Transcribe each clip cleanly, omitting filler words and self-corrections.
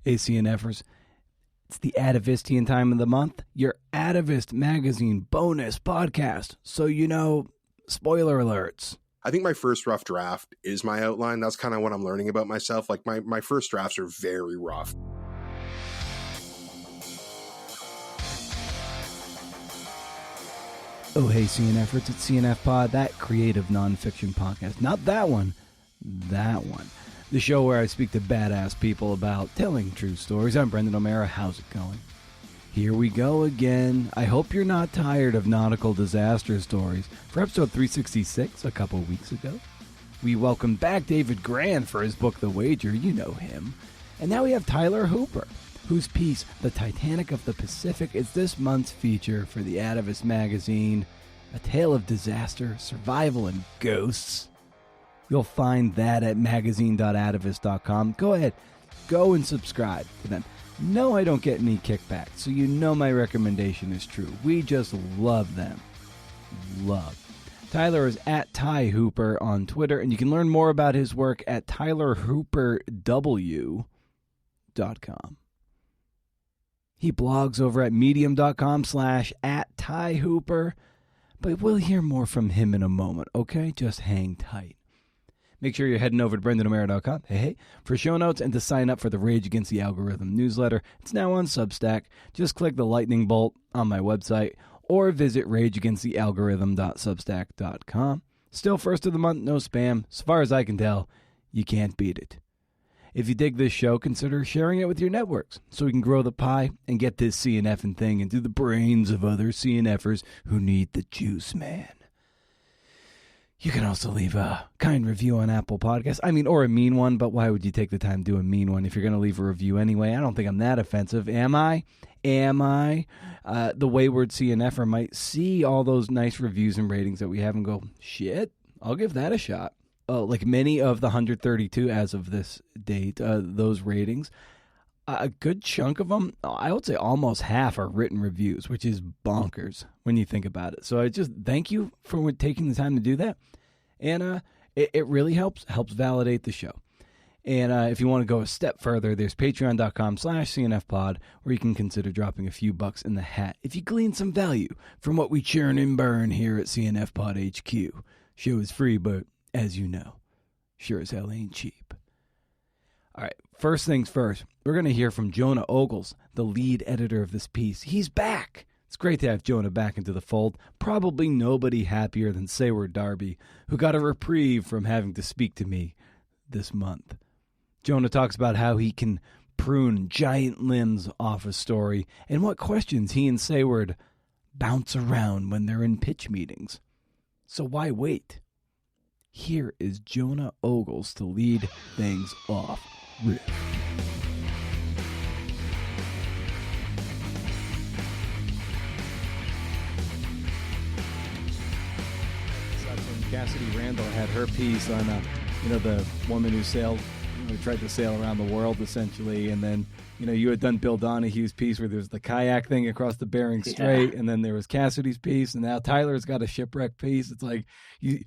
Hey, CNFers, it's the Atavistian time of the month, your Atavist magazine bonus podcast. So, you know, spoiler alerts. I think my first rough draft is my outline. That's kind of what I'm learning about myself. Like my first drafts are very rough. Oh, hey, CNFers, it's CNF Pod, that creative nonfiction podcast. Not that one, that one. The show where I speak to badass people about telling true stories. I'm Brendan O'Mara. How's it going? Here we go again. I hope you're not tired of nautical disaster stories. For episode 366, a couple weeks ago, we welcomed back David Grann for his book, The Wager. You know him. And now we have Tyler Hooper, whose piece, The Titanic of the Pacific, is this month's feature for the Atavist magazine. A tale of disaster, survival, and ghosts. You'll find that at magazine.atavist.com. Go ahead, go and subscribe to them. No, I don't get any kickback, so you know my recommendation is true. We just love them. Love. Tyler is at Ty Hooper on Twitter, and you can learn more about his work at tylerhooperw.com. He blogs over at medium.com/@TyHooper, but we'll hear more from him in a moment, okay? Just hang tight. Make sure you're heading over to BrendanO'Mara.com, hey, for show notes and to sign up for the Rage Against the Algorithm newsletter. It's now on Substack. Just click the lightning bolt on my website or visit rageagainstthealgorithm.substack.com. Still first of the month, no spam. As far as I can tell, you can't beat it. If you dig this show, consider sharing it with your networks so we can grow the pie and get this CNFing thing into the brains of other CNFers who need the juice, man. You can also leave a kind review on Apple Podcasts. Or a mean one, but why would you take the time to do a mean one if you're going to leave a review anyway? I don't think I'm that offensive. Am I? The wayward CNFer might see all those nice reviews and ratings that we have and go, shit, I'll give that a shot. Like many of the 132 as of this date, those ratings, a good chunk of them, I would say almost half are written reviews, which is bonkers when you think about it. So I just thank you for taking the time to do that. And it really helps validate the show. And if you want to go a step further, there's patreon.com/CNFpod, where you can consider dropping a few bucks in the hat if you glean some value from what we churn and burn here at CNF Pod HQ. Show is free, but as you know, sure as hell ain't cheap. All right, first things first, we're going to hear from Jonah Ogles, the lead editor of this piece. He's back. It's great to have Jonah back into the fold. Probably nobody happier than Sayward Darby, who got a reprieve from having to speak to me this month. Jonah talks about how he can prune giant limbs off a story and what questions he and Sayward bounce around when they're in pitch meetings. So why wait? Here is Jonah Ogles to lead things off. Riff. Cassidy Randall had her piece on, the woman who sailed, tried to sail around the world essentially, and then, you had done Bill Donahue's piece where there was the kayak thing across the Bering Strait, and then there was Cassidy's piece, and now Tyler's got a shipwreck piece. It's like you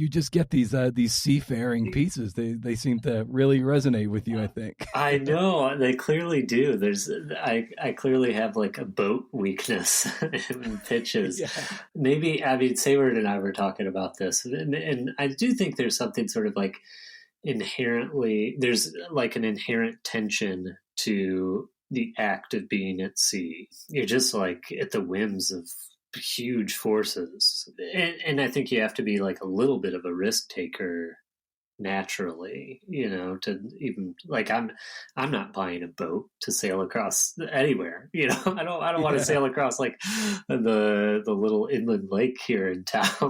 just get these seafaring pieces. They seem to really resonate with you, I think. I know they clearly do. I clearly have like a boat weakness in pitches. Yeah. Maybe Sayward and I were talking about this, and I do think there's something sort of like there's like an inherent tension to the act of being at sea. You're just like at the whims of huge forces, and I think you have to be like a little bit of a risk taker naturally, to even like I'm not buying a boat to sail across anywhere. I don't want to sail across like the little inland lake here in town. No.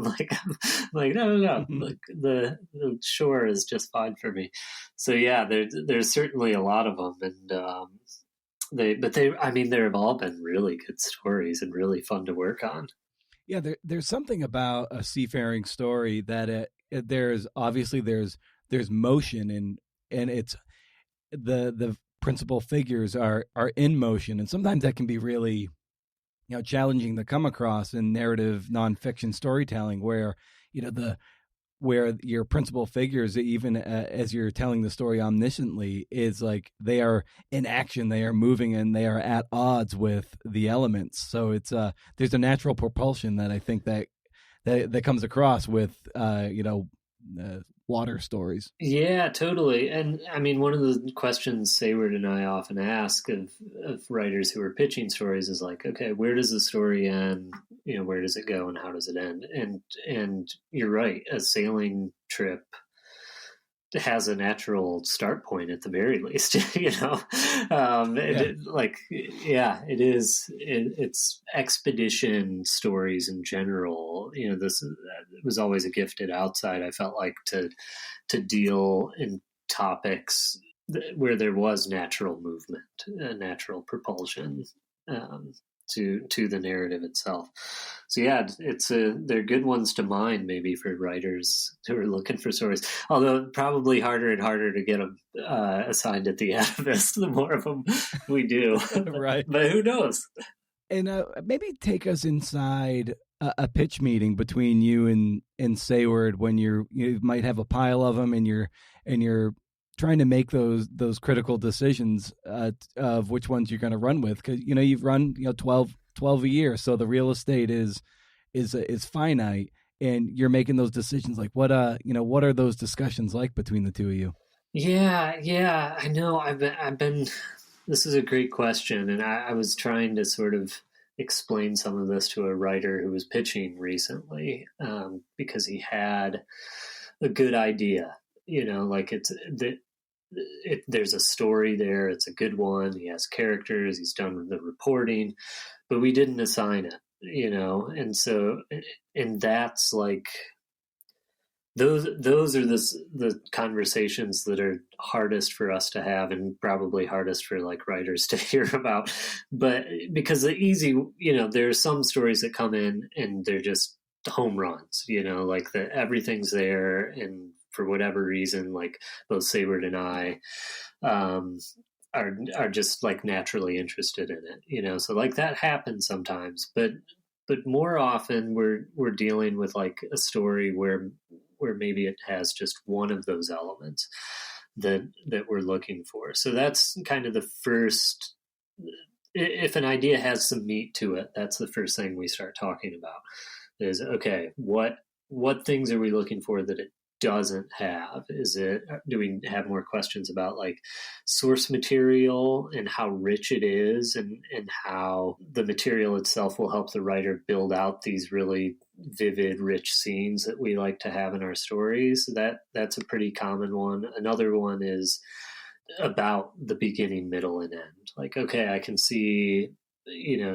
Like the shore is just fine for me. So yeah, there's certainly a lot of them, and they've all been really good stories and really fun to work on. Yeah, there's something about a seafaring story that there's motion and it's the principal figures are in motion, and sometimes that can be really challenging to come across in narrative nonfiction storytelling, where the where your principal figures, even as you're telling the story omnisciently, is like they are in action, they are moving, and they are at odds with the elements. So it's there's a natural propulsion that I think that comes across with water stories. Yeah, totally. And I mean, one of the questions Sayward and I often ask of writers who are pitching stories is like, okay, where does the story end? Where does it go and how does it end? And you're right, a sailing trip has a natural start point at the very least. It is. It's expedition stories in general. This was always a gift at Outside. I felt like to deal in topics where there was natural movement, natural propulsion. To the narrative itself. So yeah, they're good ones to mind maybe for writers who are looking for stories. Although probably harder and harder to get them assigned at the Atavist the more of them we do. Right. But who knows? And maybe take us inside a pitch meeting between you and Sayward when you might have a pile of them and you're trying to make those critical decisions of which ones you're going to run with, because you've run 12 a year, so the real estate is finite, and you're making those decisions. Like what are those discussions like between the two of you? Yeah, I know. I've been. This is a great question, and I was trying to sort of explain some of this to a writer who was pitching recently, because he had a good idea. There's a story there. It's a good one. He has characters. He's done the reporting, but we didn't assign it, and so, and that's like, those are the conversations that are hardest for us to have, and probably hardest for like writers to hear about. But because there are some stories that come in and they're just home runs, like everything's there, and for whatever reason, like both Sayward and I are just like naturally interested in it, so like that happens sometimes, but more often we're dealing with like a story where maybe it has just one of those elements that we're looking for. So that's kind of the first. If an idea has some meat to it, that's the first thing we start talking about. Is, okay, what things are we looking for that it doesn't have? Do we have more questions about like source material and how rich it is, and how the material itself will help the writer build out these really vivid, rich scenes that we like to have in our stories? That's a pretty common one. Another one is about the beginning, middle, and end. Like, okay, I can see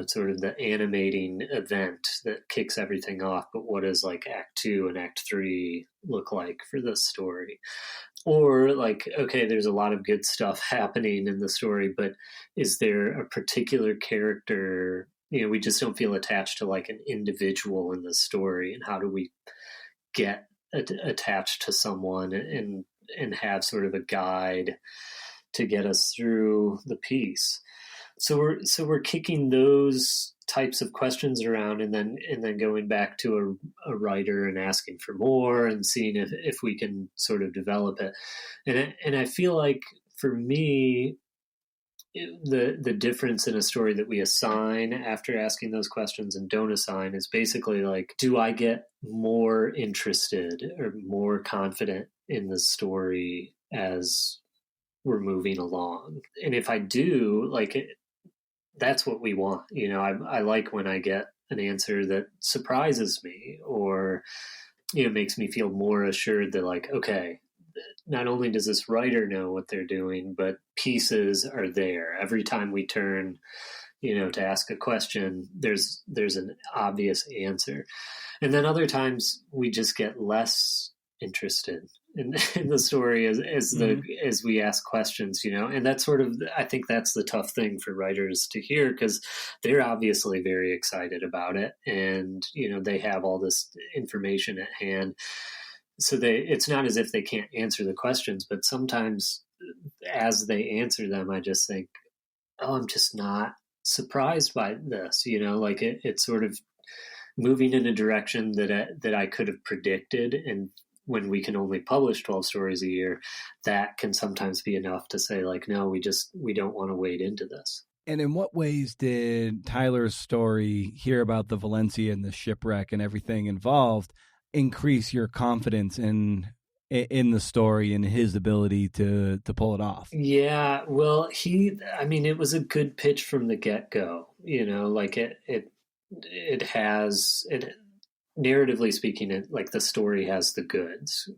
sort of the animating event that kicks everything off, but what does like Act 2 and Act 3 look like for this story? Or like, okay, there's a lot of good stuff happening in the story, but is there a particular character, we just don't feel attached to like an individual in the story, and how do we get attached to someone and have sort of a guide to get us through the piece? So we're kicking those types of questions around, and then going back to a writer and asking for more and seeing if we can sort of develop it. And I feel like for me, the difference in a story that we assign after asking those questions and don't assign is basically like, do I get more interested or more confident in the story as we're moving along? And if I do, like, that's what we want. I like when I get an answer that surprises me, or makes me feel more assured that like, okay, not only does this writer know what they're doing, but pieces are there. Every time we turn, to ask a question, there's an obvious answer. And then other times we just get less interested in the story as we ask questions, and that's sort of, I think that's the tough thing for writers to hear, because they're obviously very excited about it, and they have all this information at hand, so it's not as if they can't answer the questions, but sometimes as they answer them, I just think, oh, I'm just not surprised by this, like it's sort of moving in a direction that I could have predicted, and when we can only publish 12 stories a year, that can sometimes be enough to say like, no, we don't want to wade into this. And in what ways did Tyler's story, hear about the Valencia and the shipwreck and everything involved, increase your confidence in the story and his ability to pull it off? Yeah, well, it was a good pitch from the get-go, like narratively speaking, like the story has the goods,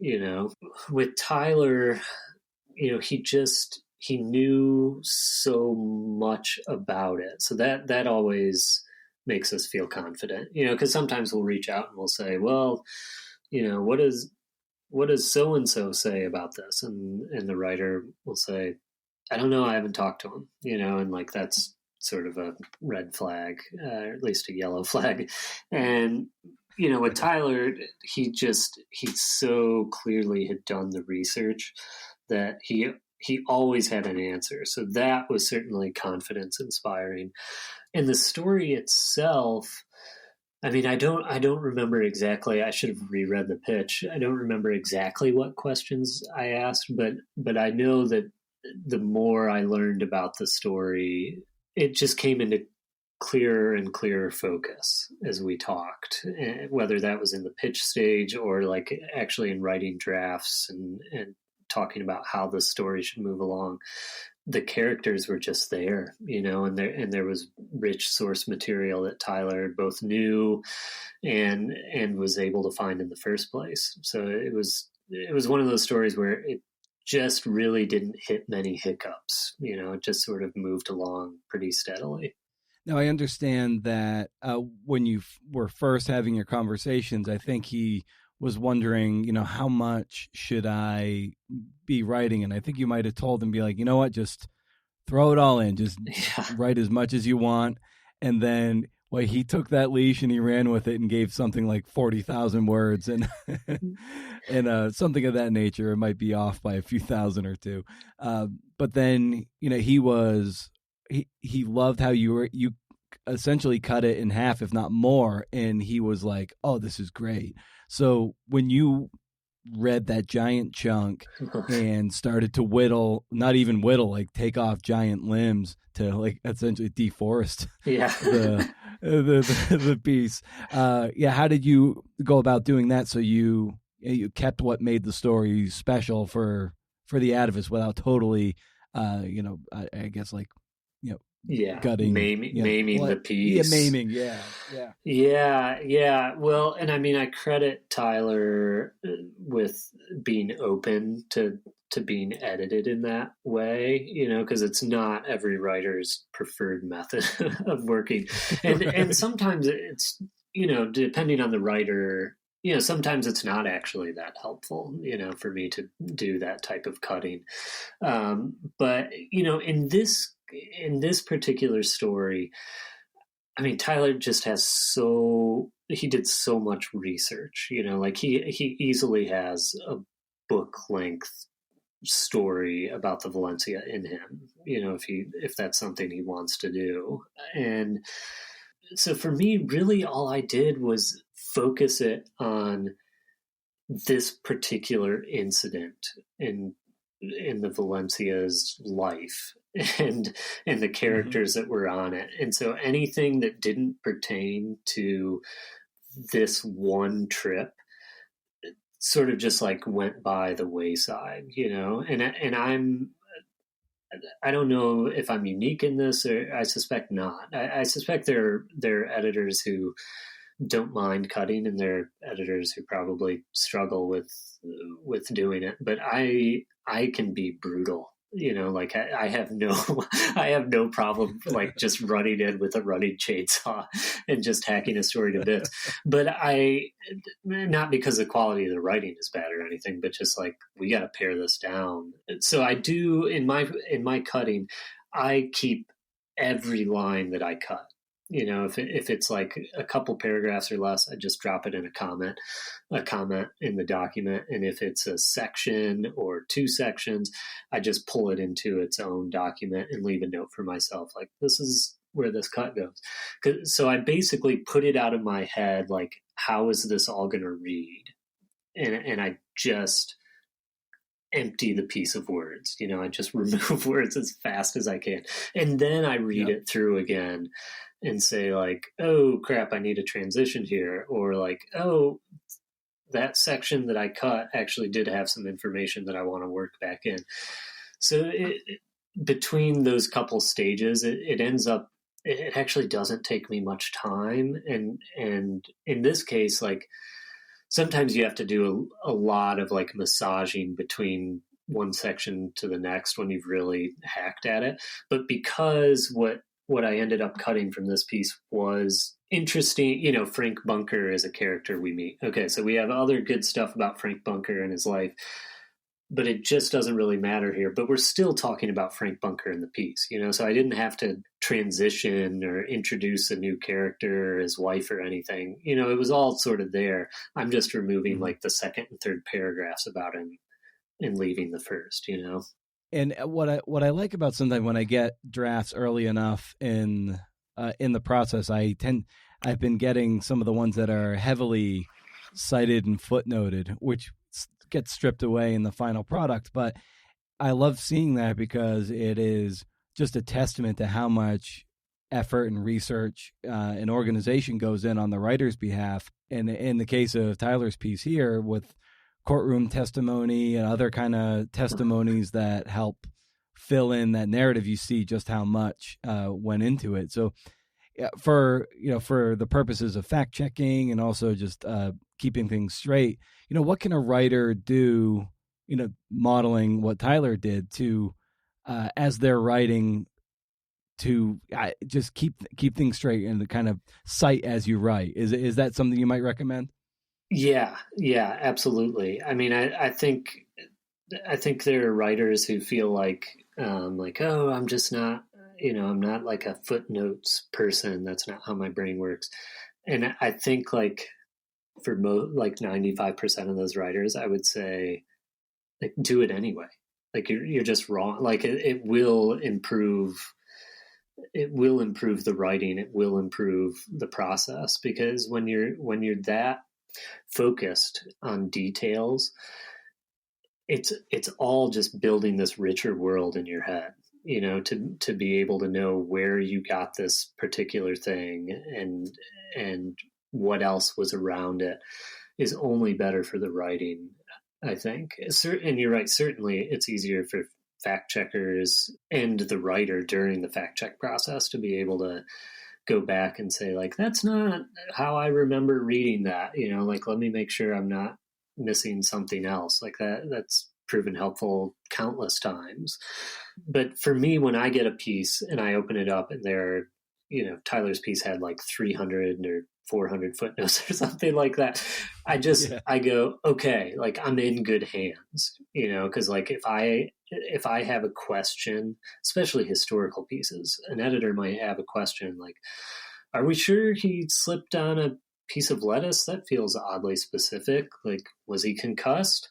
with Tyler, he knew so much about it. So that always makes us feel confident, because sometimes we'll reach out and we'll say, well, what does so-and-so say about this? And the writer will say, I don't know, I haven't talked to him, and like, that's sort of a red flag, or at least a yellow flag. And, with Tyler, he so clearly had done the research that he always had an answer. So that was certainly confidence inspiring. And the story itself, I don't remember exactly. I should have reread the pitch. I don't remember exactly what questions I asked, but I know that the more I learned about the story, it just came into clearer and clearer focus as we talked, whether that was in the pitch stage or like actually in writing drafts and talking about how the story should move along. The characters were just there, and there was rich source material that Tyler both knew and was able to find in the first place. So it was one of those stories where it just really didn't hit many hiccups. It just sort of moved along pretty steadily. Now, I understand that when you were first having your conversations, I think he was wondering, how much should I be writing? And I think you might have told him, be like, you know what, just throw it all in, just write as much as you want. And then, well, he took that leash and he ran with it and gave something like 40,000 words and and something of that nature. It might be off by a few thousand or two. But then, he loved how you essentially cut it in half, if not more. And he was like, oh, this is great. So when you read that giant chunk and started to not even whittle, like take off giant limbs to like essentially deforest the piece. How did you go about doing that? So you kept what made the story special for the Atavist without totally, I guess like, gutting, maiming the piece. Maiming. Yeah. Well, and I credit Tyler with being open to being edited in that way, because it's not every writer's preferred method of working, and sometimes it's depending on the writer. Sometimes it's not actually that helpful, for me to do that type of cutting. But in this particular story, Tyler just he did so much research, like he easily has a book length story about the Valencia in him, if that's something he wants to do. And so for me, really all I did was focus it on this particular incident in the Valencia's life and the characters that were on it. And so anything that didn't pertain to this one trip sort of just like went by the wayside, and I don't know if I'm unique in this, or I suspect not. I suspect there are editors who don't mind cutting, and there are editors who probably struggle with doing it. But I can be brutal, like I have no problem like just running in with a running chainsaw and just hacking a story to bits. But not because the quality of the writing is bad or anything, but just like, we got to pare this down. So I do in my cutting, I keep every line that I cut. If it's like a couple paragraphs or less, I just drop it in a comment in the document. And if it's a section or two sections, I just pull it into its own document and leave a note for myself. Like, this is where this cut goes. So I basically put it out of my head. Like, how is this all going to read? and I just empty the piece of words. I just remove words as fast as I can. And then I read it through again and say like, oh crap, I need a transition here. Or like, oh, that section that I cut actually did have some information that I want to work back in. So between those couple stages, it ends up, it actually doesn't take me much time. And in this case, like, sometimes you have to do a lot of like massaging between one section to the next when you've really hacked at it. But because what I ended up cutting from this piece was interesting, Frank Bunker is a character we meet. Okay, so we have other good stuff about Frank Bunker and his life, but it just doesn't really matter here. But we're still talking about Frank Bunker in the piece, so I didn't have to transition or introduce a new character or his wife or anything. It was all sort of there. I'm just removing like the second and third paragraphs about him and leaving the first, And what I like about sometimes when I get drafts early enough in the process, I've been getting some of the ones that are heavily cited and footnoted, which gets stripped away in the final product. But I love seeing that because it is just a testament to how much effort and research and organization goes in on the writer's behalf. And in the case of Tyler's piece here, with courtroom testimony and other kind of testimonies that help fill in that narrative, you see just how much went into it. So for the purposes of fact checking and also just keeping things straight, what can a writer do, modeling what Tyler did to as they're writing to just keep things straight and to kind of cite as you write? Is that something you might recommend? Yeah, absolutely. I mean, I think there are writers who feel like, oh, I'm just not, I'm not like a footnotes person. That's not how my brain works. And I think like for 95% of those writers, I would say, like, do it anyway. Like you're just wrong. Like it will improve. It will improve the writing. It will improve the process, because when you're that focused on details, it's all just building this richer world in your head, to be able to know where you got this particular thing and what else was around it is only better for the writing, I think. And you're right, certainly it's easier for fact checkers and the writer during the fact check process to be able to go back and say, like, that's not how I remember reading that, like, let me make sure I'm not missing something else. Like that's proven helpful countless times. But for me, when I get a piece and I open it up and there, Tyler's piece had like 300 or 400 footnotes or something like that, I go, okay, like I'm in good hands, because like if I have a question, especially historical pieces, an editor might have a question like, are we sure he slipped on a piece of lettuce? That feels oddly specific. Like, was he concussed?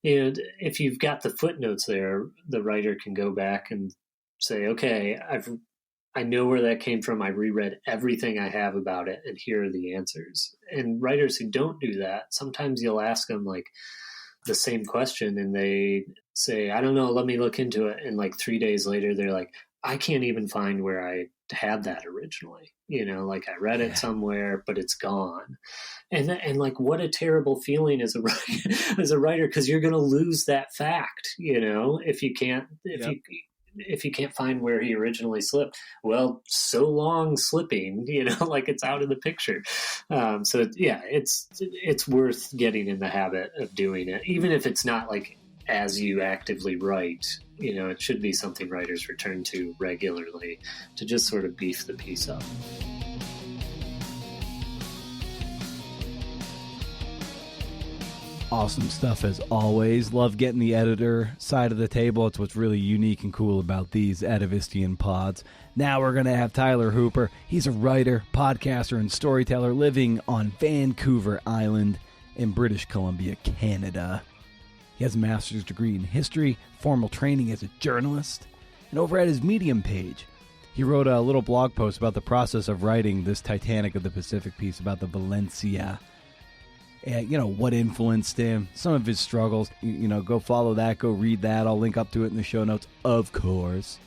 And if you've got the footnotes there, the writer can go back and say, okay, I know where that came from. I reread everything I have about it, and here are the answers. And writers who don't do that, sometimes you'll ask them like the same question and they say, I don't know, let me look into it. And like 3 days later, they're like, I can't even find where I had that originally. Like I read it somewhere, but it's gone. And like, what a terrible feeling as a writer, because you're going to lose that fact, if you can't, if you can't find where he originally slipped. Well, so long slipping, like it's out of the picture. So yeah, it's worth getting in the habit of doing it, even if it's not like as you actively write. It should be something writers return to regularly to just sort of beef the piece up. Awesome stuff as always. Love getting the editor side of the table. It's what's really unique and cool about these Atavistian pods. Now we're going to have Tyler Hooper. He's a writer, podcaster, and storyteller living on Vancouver Island in British Columbia, Canada. He has a master's degree in history, formal training as a journalist, and over at his Medium page, he wrote a little blog post about the process of writing this Titanic of the Pacific piece about the Valencia. what influenced him, some of his struggles. Go follow that, go read that. I'll link up to it in the show notes, of course.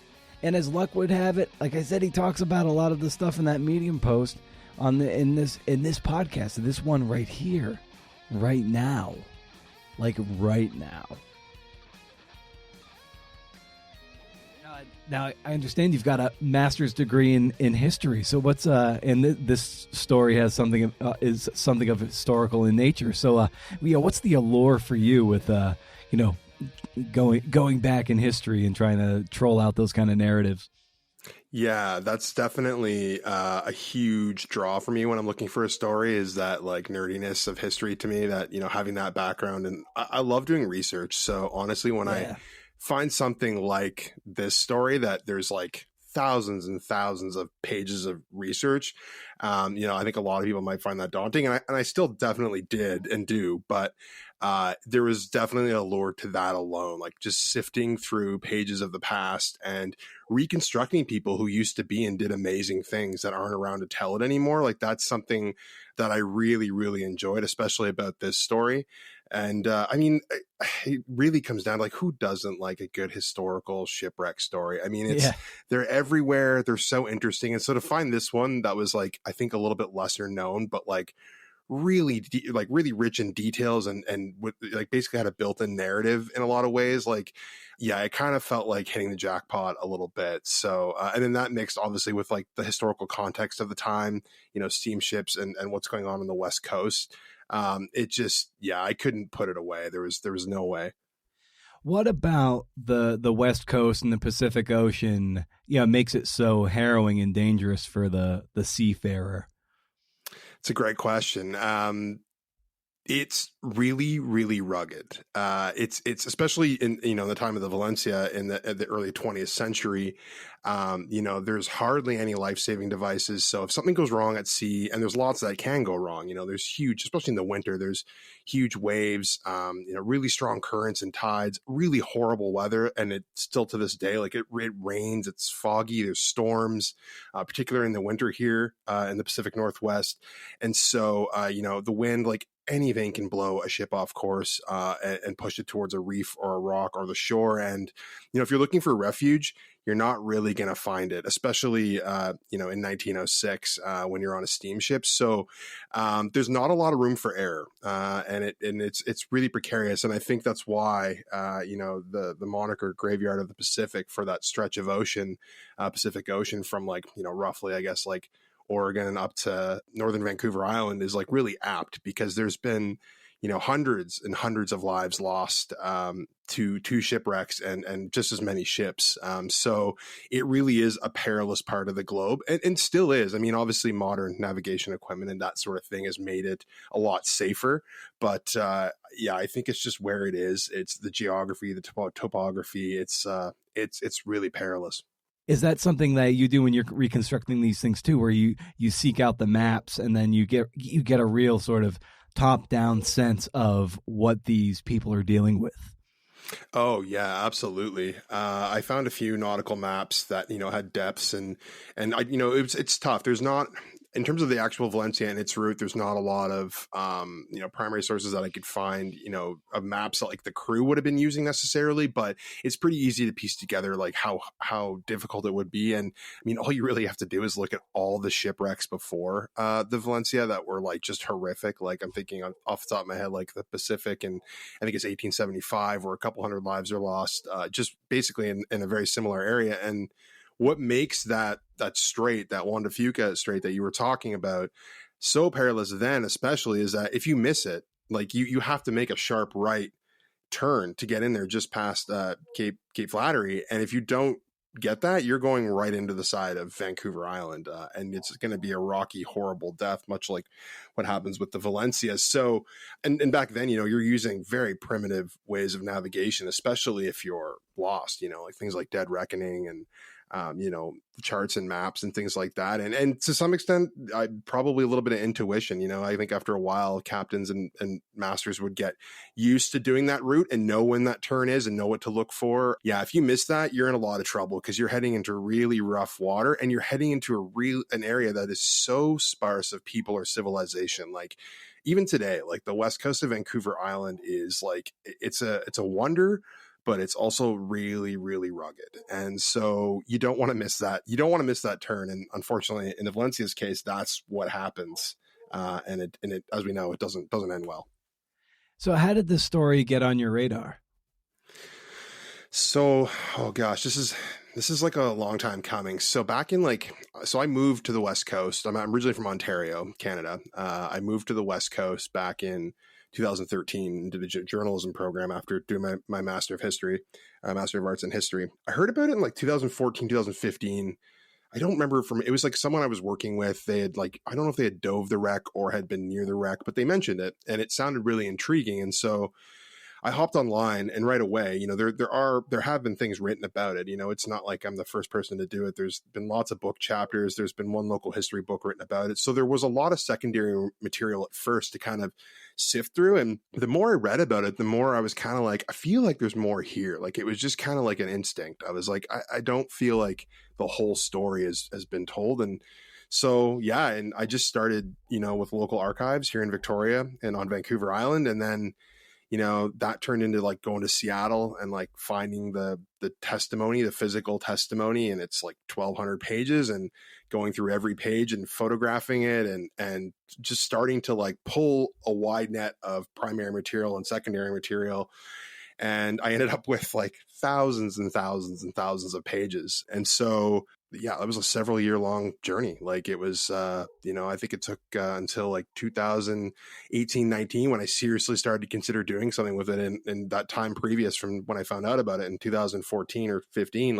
And as luck would have it, like I said, he talks about a lot of the stuff in that Medium post in this podcast, this one right here, right now, like right now. Now, I understand you've got a master's degree in history. So what's and this story has something is something of historical in nature. So what's the allure for you with going back in history and trying to troll out those kind of narratives? Yeah, that's definitely a huge draw for me when I'm looking for a story, is that like nerdiness of history to me, that, having that background. And I love doing research. So honestly, when I find something like this story that there's like thousands and thousands of pages of research, I think a lot of people might find that daunting, and I still definitely did and do, but there was definitely a allure to that alone, like just sifting through pages of the past and reconstructing people who used to be and did amazing things that aren't around to tell it anymore. Like that's something that I really, really enjoyed, especially about this story. And it really comes down to like, who doesn't like a good historical shipwreck story? I mean, they're everywhere. They're so interesting. And so to find this one that was like, I think a little bit lesser known, but like really really rich in details and like basically had a built-in narrative in a lot of ways. Like, yeah, it kind of felt like hitting the jackpot a little bit. So, and then that mixed obviously with like the historical context of the time, steamships and what's going on the West Coast. It just, I couldn't put it away. There was no way. What about the West Coast and the Pacific Ocean, makes it so harrowing and dangerous for the seafarer? It's a great question. It's really, really rugged. It's especially in the time of the Valencia in the early 20th century. There's hardly any life-saving devices. So if something goes wrong at sea, and there's lots that can go wrong, there's huge, especially in the winter, there's huge waves, really strong currents and tides, really horrible weather, and it's still to this day, like it rains, it's foggy, there's storms, particularly in the winter here in the Pacific Northwest, and so the wind, like anything can blow a ship off course and push it towards a reef or a rock or the shore. And, if you're looking for refuge, you're not really going to find it, especially, in 1906 when you're on a steamship. So there's not a lot of room for error, and it's really precarious. And I think that's why, the moniker Graveyard of the Pacific for that stretch of ocean, Pacific Ocean from like, roughly, I guess, like Oregon and up to northern Vancouver Island is like really apt, because there's been, hundreds and hundreds of lives lost to shipwrecks and just as many ships. So it really is a perilous part of the globe, and still is. I mean, obviously modern navigation equipment and that sort of thing has made it a lot safer, but I think it's just where it is. It's the geography, the topography. It's really perilous. Is that something that you do when you're reconstructing these things too, where you seek out the maps and then you get a real sort of top-down sense of what these people are dealing with? Oh yeah, absolutely. I found a few nautical maps that had depths and it's tough. There's not, in terms of the actual Valencia and its route, there's not a lot of primary sources that I could find of maps that like the crew would have been using necessarily, but it's pretty easy to piece together like how difficult it would be. And I mean, all you really have to do is look at all the shipwrecks before the Valencia that were like just horrific. Like I'm thinking off the top of my head, like the Pacific, and I think it's 1875 where a couple hundred lives are lost, just basically in a very similar area. And what makes that strait, that Juan de Fuca strait that you were talking about, so perilous then, especially, is that if you miss it, like you have to make a sharp right turn to get in there just past Cape Flattery, and if you don't get that, you're going right into the side of Vancouver Island, and it's going to be a rocky, horrible death, much like what happens with the Valencia. So, and back then, you're using very primitive ways of navigation, especially if you're lost, like things like Dead Reckoning and, charts and maps and things like that. And to some extent, probably a little bit of intuition. I think after a while, captains and masters would get used to doing that route and know when that turn is and know what to look for. Yeah, if you miss that, you're in a lot of trouble because you're heading into really rough water and you're heading into an area that is so sparse of people or civilization. Like even today, like the west coast of Vancouver Island is like, it's a wonder, but it's also really, really rugged. And so you don't want to miss that. You don't want to miss that turn. And unfortunately, in the Valencia's case, that's what happens. And it, as we know, it doesn't end well. So how did this story get on your radar? So, oh gosh, this is like a long time coming. So back in so I moved to the West Coast. I'm originally from Ontario, Canada. I moved to the West Coast back in 2013, did a journalism program after doing my Master of Arts in History. I heard about it in 2014, 2015. I don't remember it was like someone I was working with. They had I don't know if they had dove the wreck or had been near the wreck, but they mentioned it and it sounded really intriguing. And so I hopped online and right away, there have been things written about it. It's not like I'm the first person to do it. There's been lots of book chapters. There's been one local history book written about it. So there was a lot of secondary material at first to kind of sift through. And the more I read about it, the more I was kind of like, I feel like there's more here. Like it was just kind of like an instinct. I was like, I don't feel like the whole story has been told. And so, yeah, and I just started, with local archives here in Victoria and on Vancouver Island. And then that turned into going to Seattle and finding the testimony, the physical testimony. And it's 1,200 pages and going through every page and photographing it and just starting to pull a wide net of primary material and secondary material. And I ended up with thousands and thousands and thousands of pages. And so, yeah, it was a several year long journey. It was, I think it took until 2018, 19 when I seriously started to consider doing something with it. And that time previous from when I found out about it in 2014 or 15,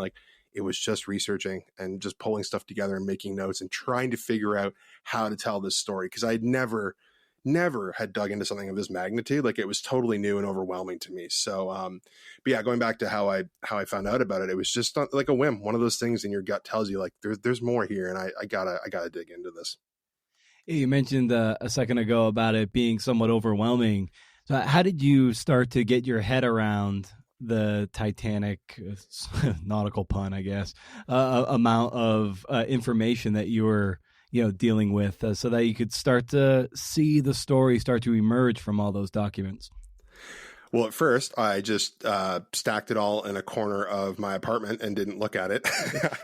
it was just researching and just pulling stuff together and making notes and trying to figure out how to tell this story. Cause I'd never had dug into something of this magnitude. It was totally new and overwhelming to me. So, but yeah, going back to how I found out about it, it was just like a whim, one of those things in your gut tells you there's more here. And I gotta dig into this. You mentioned a second ago about it being somewhat overwhelming. So how did you start to get your head around the Titanic, nautical pun, I guess, amount of information that you were dealing with so that you could start to see the story start to emerge from all those documents? Well, at first, I just stacked it all in a corner of my apartment and didn't look at it.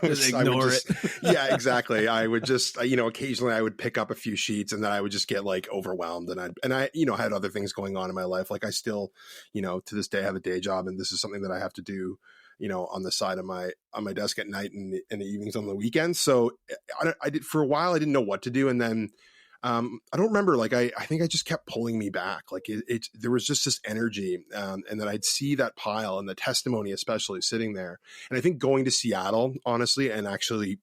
Just ignore it. Yeah, exactly. I would just, occasionally I would pick up a few sheets and then I would just get overwhelmed. And I had other things going on in my life. I still, to this day have a day job, and this is something that I have to do on the side of on my desk at night and in the evenings on the weekends. So I did for a while, I didn't know what to do. And then I don't remember, I think I just kept pulling me back. There was just this energy. And then I'd see that pile and the testimony, especially sitting there. And I think going to Seattle, honestly, and actually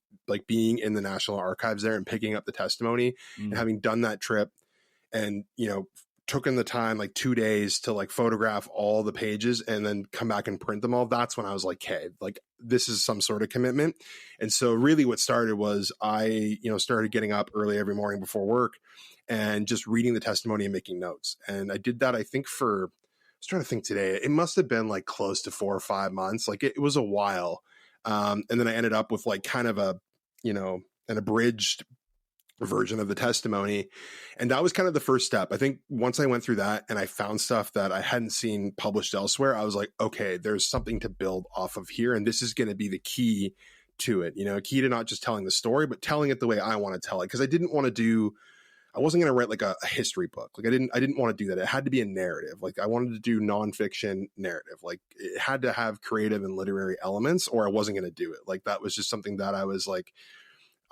being in the National Archives there and picking up the testimony and having done that trip and, taken the time 2 days to photograph all the pages and then come back and print them all. That's when I was hey, this is some sort of commitment. And so really what started was I, started getting up early every morning before work and just reading the testimony and making notes. And I did that, I think I was trying to think today, it must have been close to 4 or 5 months. It was a while. And then I ended up with kind of a, an abridged version of the testimony. And that was kind of the first step. I think once I went through that and I found stuff that I hadn't seen published elsewhere, I was like, okay, there's something to build off of here. And this is going to be the key to it, key to not just telling the story, but telling it the way I want to tell it. Cause I wasn't going to write a history book. I didn't want to do that. It had to be a narrative. I wanted to do nonfiction narrative. It had to have creative and literary elements or I wasn't going to do it. That was just something that I was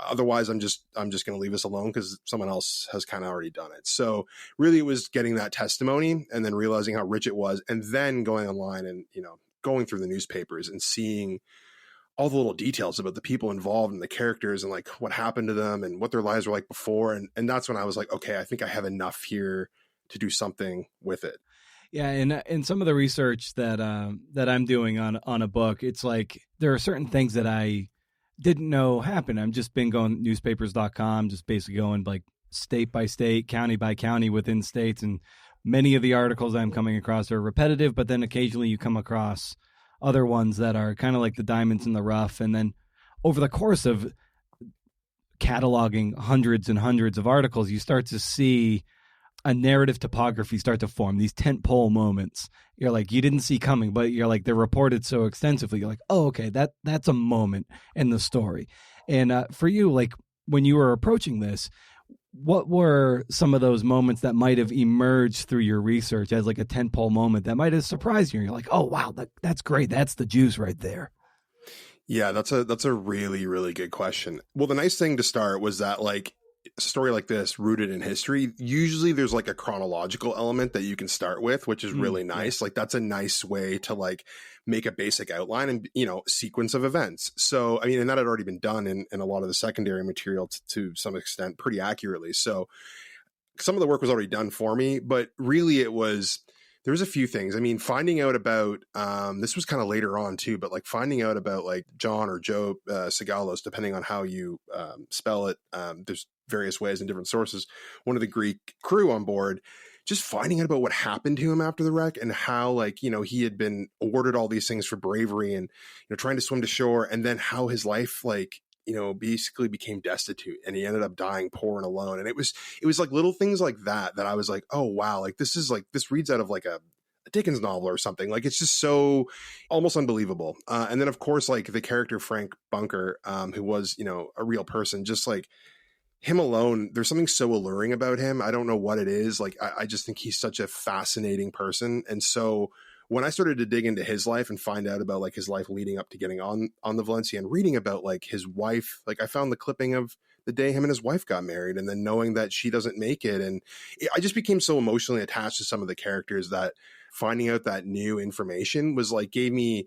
otherwise I'm just going to leave this alone because someone else has kind of already done it. So really it was getting that testimony and then realizing how rich it was and then going online and, going through the newspapers and seeing all the little details about the people involved and the characters and what happened to them and what their lives were like before. And that's when I was like, okay, I think I have enough here to do something with it. Yeah, and in some of the research that I'm doing on a book, it's like there are certain things that I didn't know happened. I've just been going newspapers.com, just basically going like state by state, county by county within states, and many of the articles I'm coming across are repetitive, but then occasionally you come across other ones that are kind of like the diamonds in the rough. And then over the course of cataloging hundreds and hundreds of articles, you start to see a narrative topography start to form, these tentpole moments you're like you didn't see coming, but you're like they're reported so extensively, you're like, oh, okay, that's a moment in the story. And for you, like when you were approaching this, what were some of those moments that might have emerged through your research as like a tentpole moment that might have surprised you? You're like, oh wow, that's great, that's the juice right there. Yeah, that's a really, really good question. Well, the nice thing to start was that like a story like this rooted in history, usually there's like a chronological element that you can start with, which is really nice. Like that's a nice way to like make a basic outline and, you know, sequence of events. So, I mean, and that had already been done in a lot of the secondary material to some extent pretty accurately. So some of the work was already done for me, but really there was a few things. I mean, finding out about, this was kind of later on too, but like finding out about like John or Joe Sigalos, depending on how you spell it. There's various ways in different sources. One of the Greek crew on board, just finding out about what happened to him after the wreck and how like, you know, he had been awarded all these things for bravery and, you know, trying to swim to shore, and then how his life, like, you know, basically became destitute and he ended up dying poor and alone. And it was like little things like that I was like, oh wow, like this reads out of like a Dickens novel or something. Like it's just so almost unbelievable. And then of course, like the character Frank Bunker, who was, you know, a real person, just like him alone, there's something so alluring about him. I don't know what it is. Like, I just think he's such a fascinating person. And so when I started to dig into his life and find out about like his life leading up to getting on the Valencia and reading about like his wife, like I found the clipping of the day him and his wife got married and then knowing that she doesn't make it. And I just became so emotionally attached to some of the characters that finding out that new information was like, gave me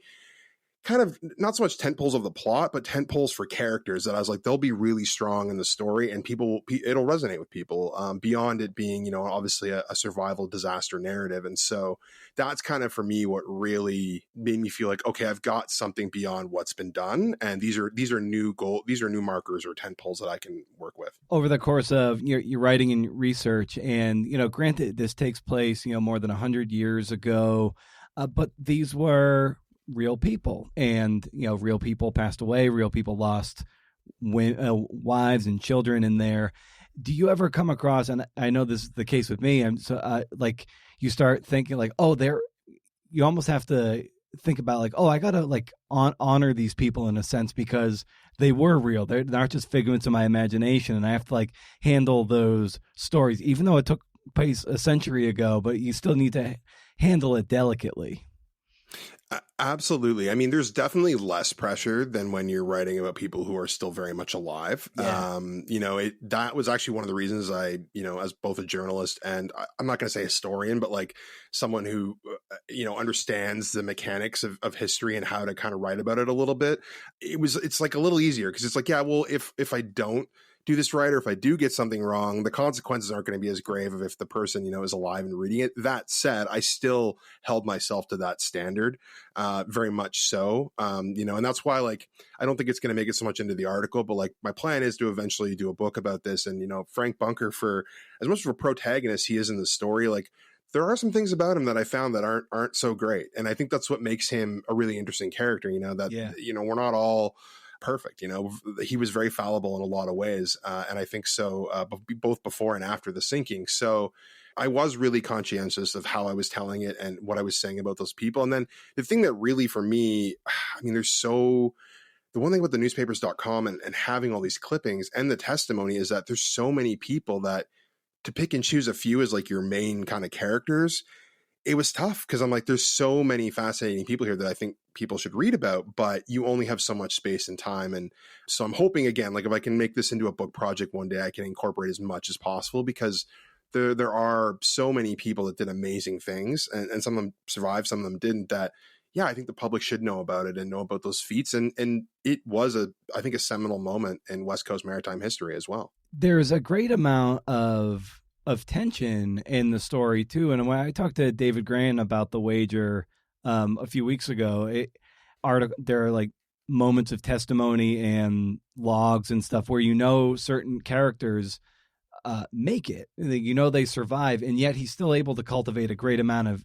kind of not so much tent poles of the plot, but tent poles for characters that I was like, they'll be really strong in the story and it'll resonate with people beyond it being, you know, obviously a survival disaster narrative. And so that's kind of for me what really made me feel like, okay, I've got something beyond what's been done. And these are new markers or tent poles that I can work with. Over the course of your writing and research, and, you know, granted this takes place, you know, more than 100 years ago, but these were real people, and you know, real people passed away, real people lost wives and children in there. Do you ever come across, and I know this is the case with me, and so like you start thinking like, oh, you almost have to think about like, oh, I gotta like honor these people in a sense because they were real, they're not just figments of my imagination, and I have to like handle those stories even though it took place a century ago, but you still need to handle it delicately. Absolutely. I mean, there's definitely less pressure than when you're writing about people who are still very much alive. Yeah. You know, that was actually one of the reasons I, you know, as both a journalist and I'm not going to say historian, but like someone who, you know, understands the mechanics of history and how to kind of write about it a little bit. It's like a little easier because it's like, yeah, well, if I don't do this right, or if I do get something wrong, the consequences aren't going to be as grave of if the person, you know, is alive and reading it. That said, I still held myself to that standard, very much so. You know, and that's why, like, I don't think it's going to make it so much into the article, but like my plan is to eventually do a book about this. And, you know, Frank Bunker, for as much of a protagonist he is in the story, like there are some things about him that I found that aren't so great. And I think that's what makes him a really interesting character, you know, that, you know, we're not all perfect. You know, he was very fallible in a lot of ways. And I think so, both before and after the sinking. So I was really conscientious of how I was telling it and what I was saying about those people. And then the thing that really, for me, I mean, the one thing about the newspapers.com and having all these clippings and the testimony is that there's so many people that to pick and choose a few as like your main kind of characters, it was tough because I'm like, there's so many fascinating people here that I think people should read about, but you only have so much space and time. And so I'm hoping, again, like if I can make this into a book project one day, I can incorporate as much as possible because there are so many people that did amazing things and some of them survived, some of them didn't, that, yeah, I think the public should know about it and know about those feats. And it was I think a seminal moment in West Coast maritime history as well. There's a great amount of of tension in the story too. And when I talked to David Gran about The Wager a few weeks ago, there are like moments of testimony and logs and stuff where certain characters make it, they survive, and yet he's still able to cultivate a great amount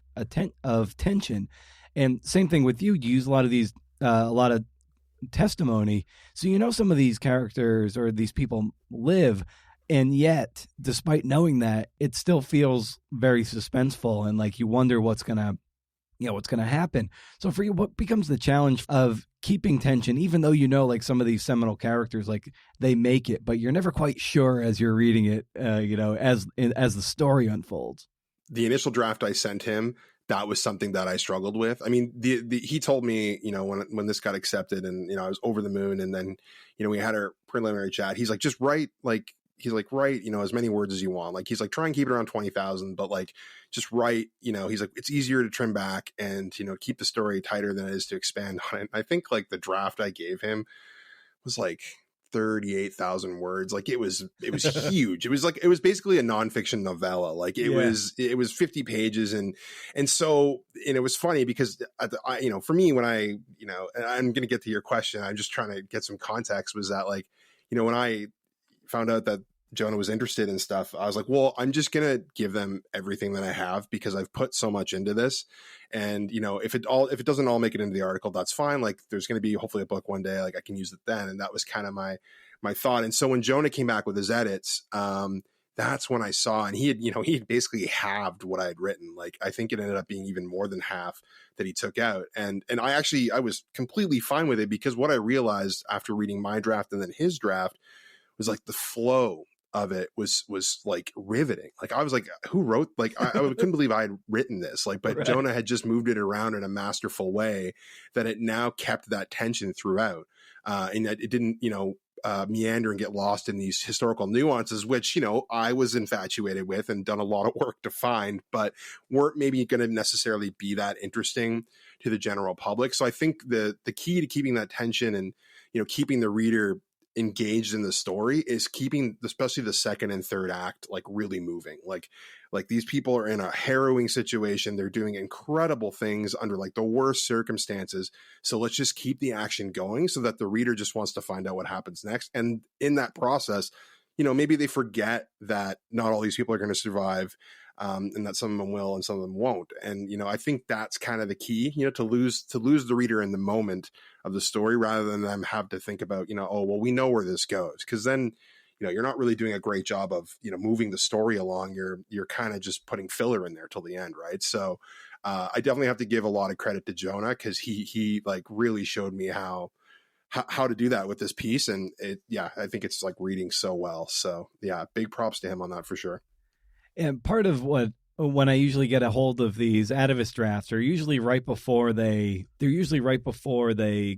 of tension. And same thing with you use a lot of testimony, so some of these characters or these people live, and yet despite knowing that, it still feels very suspenseful and like you wonder what's gonna happen. So for you, what becomes the challenge of keeping tension, even though like some of these seminal characters, like they make it, but you're never quite sure as you're reading it, as the story unfolds? The initial draft I sent him, that was something that I struggled with. I mean, he told me, when this got accepted, and I was over the moon, and then we had our preliminary chat. He's like, just write write, as many words as you want. Like, he's like, try and keep it around 20,000, but like, just write, he's like, it's easier to trim back and, keep the story tighter than it is to expand on it. I think like the draft I gave him was like 38,000 words. Like it was huge. It was basically a nonfiction novella. Like it was 50 pages. And so, and it was funny because for me, when I, and I'm going to get to your question, I'm just trying to get some context, was that like, when I found out that Jonah was interested in stuff, I was like, well, I'm just going to give them everything that I have because I've put so much into this. And, if it doesn't all make it into the article, that's fine. Like there's going to be hopefully a book one day, like I can use it then. And that was kind of my thought. And so when Jonah came back with his edits, that's when I saw, and he had basically halved what I had written. Like, I think it ended up being even more than half that he took out. And I was completely fine with it, because what I realized after reading my draft and then his draft was like the flow of it was like riveting. Like I was like, who wrote, like, I couldn't believe I had written this, like, but right. Jonah had just moved it around in a masterful way that it now kept that tension throughout. And that it didn't, meander and get lost in these historical nuances, which, I was infatuated with and done a lot of work to find, but weren't maybe going to necessarily be that interesting to the general public. So I think the key to keeping that tension and, keeping the reader engaged in the story is keeping especially the second and third act like really moving. Like these people are in a harrowing situation, they're doing incredible things under like the worst circumstances, so let's just keep the action going so that the reader just wants to find out what happens next. And in that process, maybe they forget that not all these people are going to survive, and that some of them will and some of them won't. And I think that's kind of the key, to lose the reader in the moment of the story, rather than them have to think about, oh, well, we know where this goes, because then you're not really doing a great job of moving the story along. You're kind of just putting filler in there till the end, right? So I definitely have to give a lot of credit to Jonah, because he like really showed me how to do that with this piece. And I think it's like reading so well. So yeah, big props to him on that for sure. And part of when I usually get a hold of these Atavist drafts are usually right before they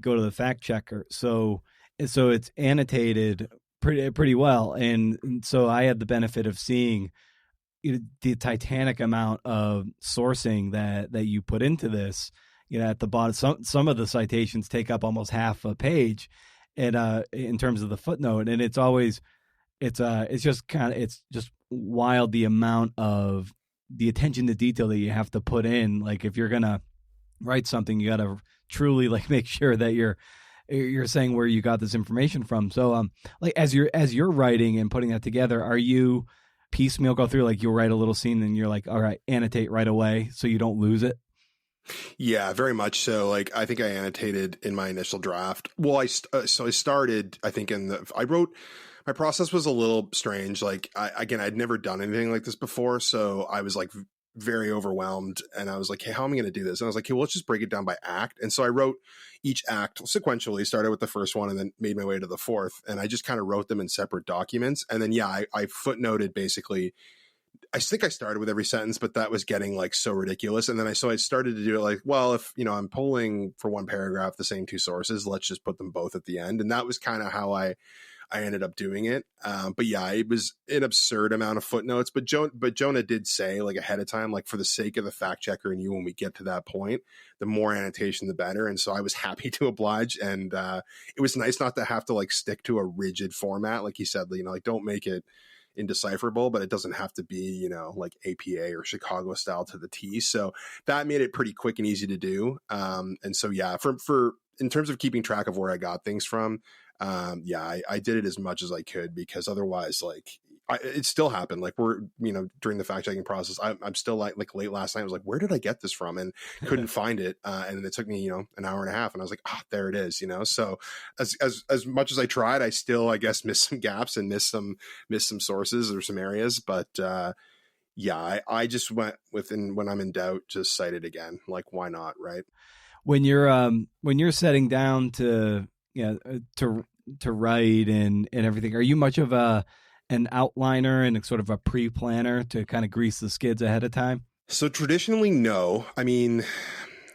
go to the fact checker. So it's annotated pretty well. And so I had the benefit of seeing the titanic amount of sourcing that you put into this. At the bottom, some of the citations take up almost half a page, and in terms of the footnote, and it's just wild the amount of the attention to detail that you have to put in. Like if you're gonna write something, you got to truly like make sure that you're saying where you got this information from. So like as you're writing and putting that together, are you piecemeal go through, like you'll write a little scene and you're like, all right, annotate right away so you don't lose it? Yeah, very much so. Like I think I annotated in my initial draft. Well, I started, I think my process was a little strange. Like I'd never done anything like this before. So I was like very overwhelmed, and I was like, hey, how am I going to do this? And I was like, hey, well, let's just break it down by act. And so I wrote each act sequentially, started with the first one and then made my way to the fourth. And I just kind of wrote them in separate documents. And then, I footnoted basically, I think I started with every sentence, but that was getting like so ridiculous. And then I started to do it like, well, if, I'm pulling for one paragraph, the same two sources, let's just put them both at the end. And that was kind of how I ended up doing it. But yeah, it was an absurd amount of footnotes, but Jonah did say like ahead of time, like for the sake of the fact checker and you, when we get to that point, the more annotation, the better. And so I was happy to oblige. And it was nice not to have to like stick to a rigid format. Like he said, like don't make it indecipherable, but it doesn't have to be, like APA or Chicago style to the T. So that made it pretty quick and easy to do. And so, yeah, for in terms of keeping track of where I got things from, I did it as much as I could, because otherwise, like, it still happened. Like, we're, during the fact checking process, I'm still like late last night, I was like, where did I get this from? And couldn't find it. And then it took me, an hour and a half, and I was like, there it is, So as much as I tried, I still, I guess, missed some gaps and missed some sources or some areas. But, I just went when I'm in doubt, just cite it again. Like, why not? Right. When you're setting down to write and everything, are you much of an outliner and sort of a pre-planner to kind of grease the skids ahead of time? So traditionally, no. I mean,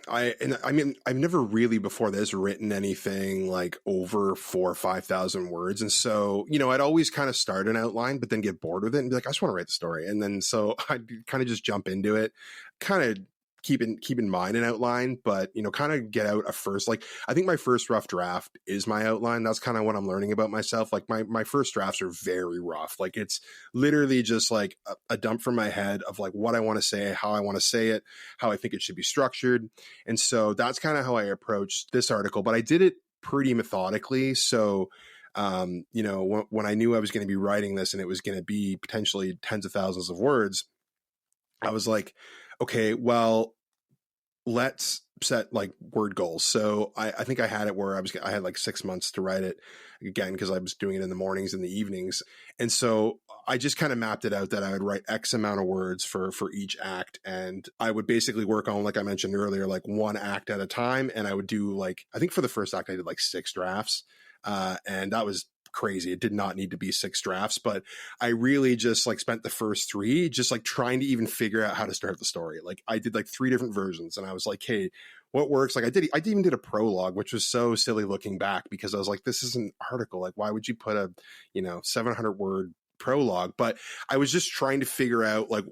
I've never really before this written anything like over 4,000 or 5,000 words. And so, I'd always kind of start an outline, but then get bored with it and be like, I just want to write the story. And then, so I'd kind of just jump into it, kind of keep in mind an outline, but kind of get out a first, like, I think my first rough draft is my outline. That's kind of what I'm learning about myself. Like, my first drafts are very rough. Like, it's literally just like a dump from my head of like what I want to say, how I want to say it, how I think it should be structured. And so that's kind of how I approached this article, but I did it pretty methodically. So when I knew I was going to be writing this and it was going to be potentially tens of thousands of words, I was like, okay, well, let's set like word goals. So I think I had it where I had like 6 months to write it, again, because I was doing it in the mornings and the evenings. And so I just kind of mapped it out that I would write X amount of words for each act. And I would basically work on, like I mentioned earlier, like one act at a time. And I would do like, I think for the first act, I did like 6 drafts. And that was crazy. It did not need to be 6 drafts, but I really just like spent the first 3 just like trying to even figure out how to start the story. Like, I did like 3 different versions, and I was like, hey, what works? Like, I even did a prologue, which was so silly looking back, because I was like, this is an article. Like, why would you put a 700 word prologue? But I was just trying to figure out like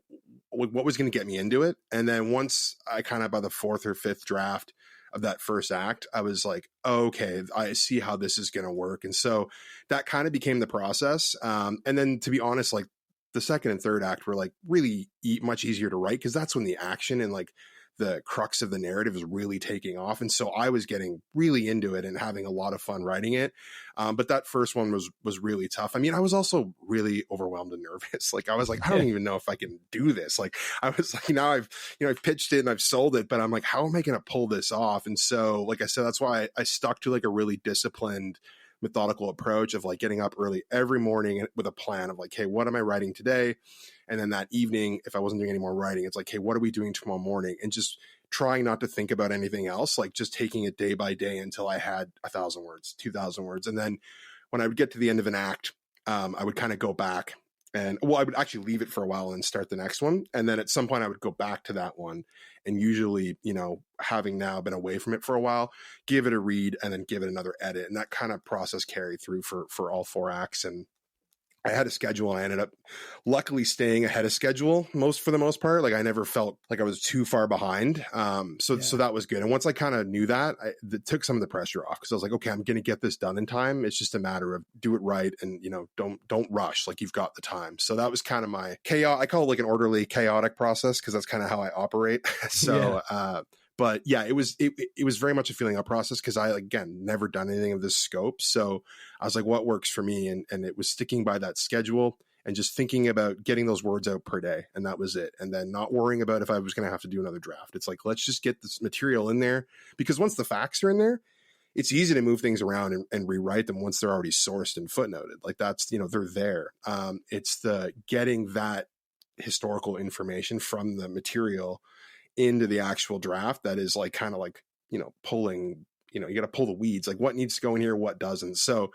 what was going to get me into it. And then once I kind of, by the 4th or 5th draft of that first act, I was like, okay, I see how this is going to work. And so that kind of became the process. And then, to be honest, like the second and third act were like really much easier to write, because that's when the action and like the crux of the narrative is really taking off. And so I was getting really into it and having a lot of fun writing it. But that first one was really tough. I mean, I was also really overwhelmed and nervous. Like, I was like, I don't even know if I can do this. Like, I was like, now I've pitched it and I've sold it, but I'm like, how am I going to pull this off? And so, like I said, that's why I stuck to like a really disciplined, methodical approach of like getting up early every morning with a plan of like, hey, what am I writing today? And then that evening, if I wasn't doing any more writing, it's like, hey, what are we doing tomorrow morning? And just trying not to think about anything else, like just taking it day by day until I had 1,000 words, 2,000 words. And then when I would get to the end of an act, I would kind of go back and, well, I would actually leave it for a while and start the next one. And then at some point I would go back to that one, and usually, having now been away from it for a while, give it a read and then give it another edit. And that kind of process carried through for all 4 acts. And I had a schedule, and I ended up luckily staying ahead of schedule for the most part. Like, I never felt like I was too far behind. So that was good. And once I kind of knew that, it took some of the pressure off, because I was like, okay, I'm going to get this done in time. It's just a matter of do it right. And, don't rush. Like, you've got the time. So that was kind of my I call it like an orderly, chaotic process, because that's kind of how I operate. But yeah, it was very much a feeling out process, because I, again, never done anything of this scope. So I was like, what works for me? And it was sticking by that schedule and just thinking about getting those words out per day. And that was it. And then not worrying about if I was going to have to do another draft. It's like, let's just get this material in there, because once the facts are in there, it's easy to move things around and rewrite them once they're already sourced and footnoted. Like, that's, they're there. It's the getting that historical information from the material into the actual draft that is like kind of like pulling, you got to pull the weeds, like what needs to go in here, what doesn't. So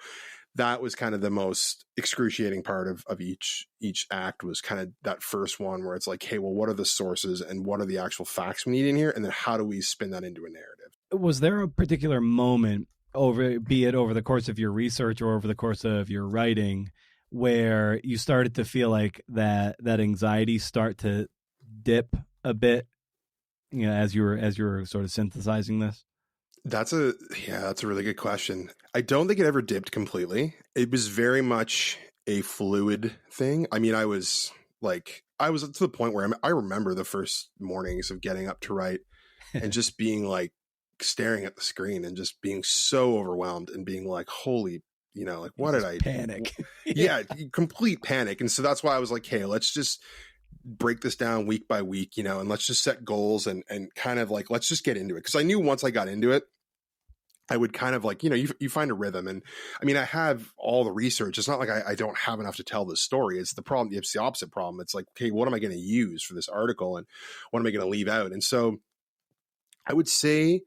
that was kind of the most excruciating part of each act, was kind of that first one where it's like, hey, well, what are the sources and what are the actual facts we need in here, and then how do we spin that into a narrative? Was there a particular moment, be it over the course of your research or over the course of your writing, where you started to feel like that anxiety start to dip a bit, as you were sort of synthesizing this? That's a really good question. I don't think it ever dipped completely. It was very much a fluid thing. I mean, I was to the point where I remember the first mornings of getting up to write and just being like staring at the screen and just being so overwhelmed and being like, holy, like, what did I panic? Yeah, complete panic. And so that's why I was like, hey, let's just break this down week by week, and let's just set goals and kind of like, let's just get into it. Cause I knew once I got into it, I would kind of like, you find a rhythm. And I mean, I have all the research. It's not like I don't have enough to tell this story. It's the problem. It's the opposite problem. It's like, okay, what am I going to use for this article? And what am I going to leave out? And so I would say,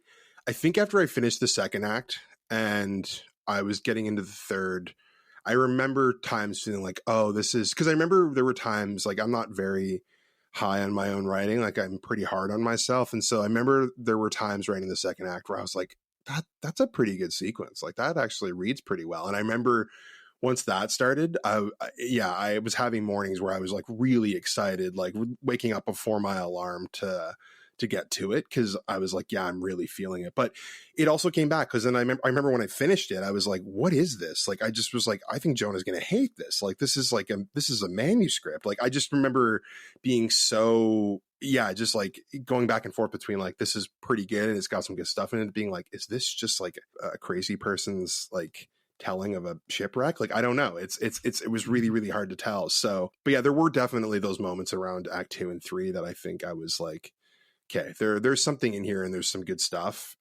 I think after I finished the second act and I was getting into the third, I remember times feeling like, oh, this is, because I remember there were times like I'm not very high on my own writing. Like I'm pretty hard on myself. And so I remember there were times writing the second act where I was like, that's a pretty good sequence. Like that actually reads pretty well. And I remember once that started, I was having mornings where I was like really excited, like waking up before my alarm to get to it. Cause I was like, yeah, I'm really feeling it. But it also came back. Cause then I remember when I finished it, I was like, what is this? Like, I just was like, I think Jonah's going to hate this. Like, this is a manuscript. Like, I just remember being so, just like going back and forth between like, this is pretty good and it's got some good stuff in it, being like, is this just like a crazy person's like telling of a shipwreck? Like, I don't know. It was really, really hard to tell. So, but yeah, there were definitely those moments around Act 2 and 3 that I think I was like, okay, there's something in here and there's some good stuff.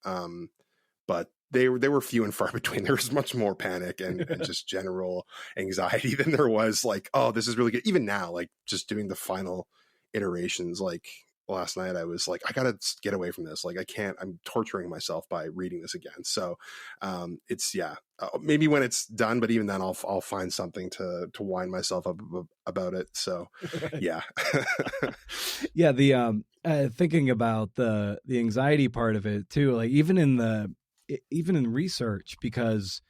But they were few and far between. There was much more panic and just general anxiety than there was like, oh, this is really good. Even now, like just doing the final iterations, like last night, I was like, I gotta get away from this. Like I'm torturing myself by reading this again. So it's maybe when it's done, but even then I'll find something to wind myself up about it. So yeah. Yeah. The thinking about the anxiety part of it too, like even in research, because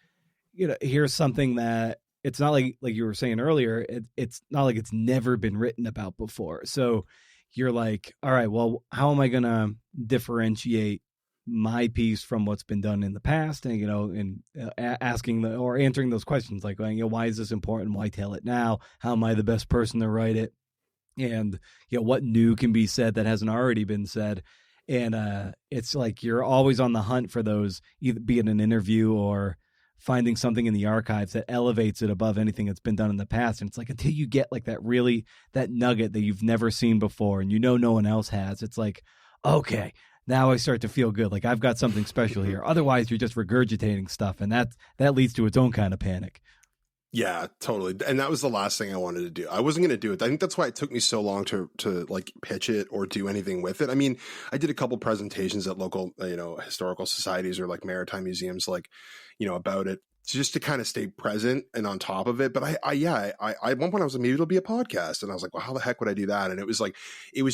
here's something that it's not like you were saying earlier, it's not like it's never been written about before. So you're like, all right, well, how am I going to differentiate my piece from what's been done in the past? And, asking or answering those questions like, why is this important? Why tell it now? How am I the best person to write it? And, what new can be said that hasn't already been said? And it's like you're always on the hunt for those, either be it an interview or finding something in the archives that elevates it above anything that's been done in the past. And it's like, until you get like that nugget that you've never seen before and no one else has, it's like, okay, now I start to feel good. Like I've got something special here. Otherwise you're just regurgitating stuff. And that leads to its own kind of panic. Yeah, totally. And that was the last thing I wanted to do. I wasn't going to do it. I think that's why it took me so long to like pitch it or do anything with it. I mean, I did a couple presentations at local, historical societies or like maritime museums, like, about it, just to kind of stay present and on top of it. But I at one point I was like, maybe it'll be a podcast. And I was like, well, how the heck would I do that? And it was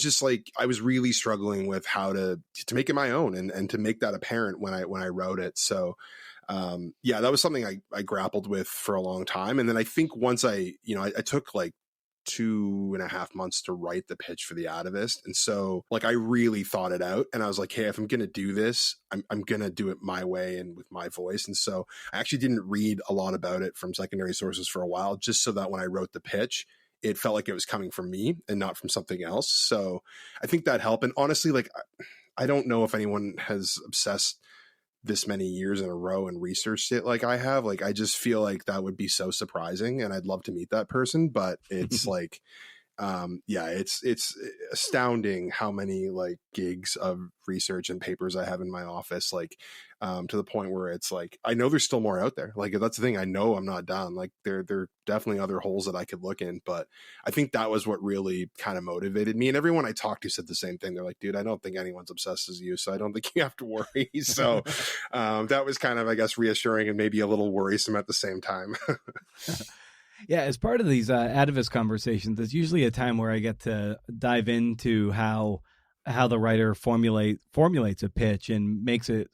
just like, I was really struggling with how to make it my own and to make that apparent when I wrote it. So, that was something I grappled with for a long time. And then I think once I took like 2.5 months to write the pitch for The Atavist. And so like, I really thought it out and I was like, hey, if I'm going to do this, I'm going to do it my way and with my voice. And so I actually didn't read a lot about it from secondary sources for a while, just so that when I wrote the pitch, it felt like it was coming from me and not from something else. So I think that helped. And honestly, like, I don't know if anyone has obsessed this many years in a row and researched it like I have. Like, I just feel like that would be so surprising and I'd love to meet that person, but it's like, it's astounding how many like gigs of research and papers I have in my office, like, to the point where it's like, I know there's still more out there. Like, that's the thing. I know I'm not done. Like there are definitely other holes that I could look in, but I think that was what really kind of motivated me. And everyone I talked to said the same thing. They're like, dude, I don't think anyone's obsessed as you, so I don't think you have to worry. So, that was kind of, I guess, reassuring and maybe a little worrisome at the same time. Yeah, as part of these Atavist conversations, there's usually a time where I get to dive into how the writer formulates a pitch and makes it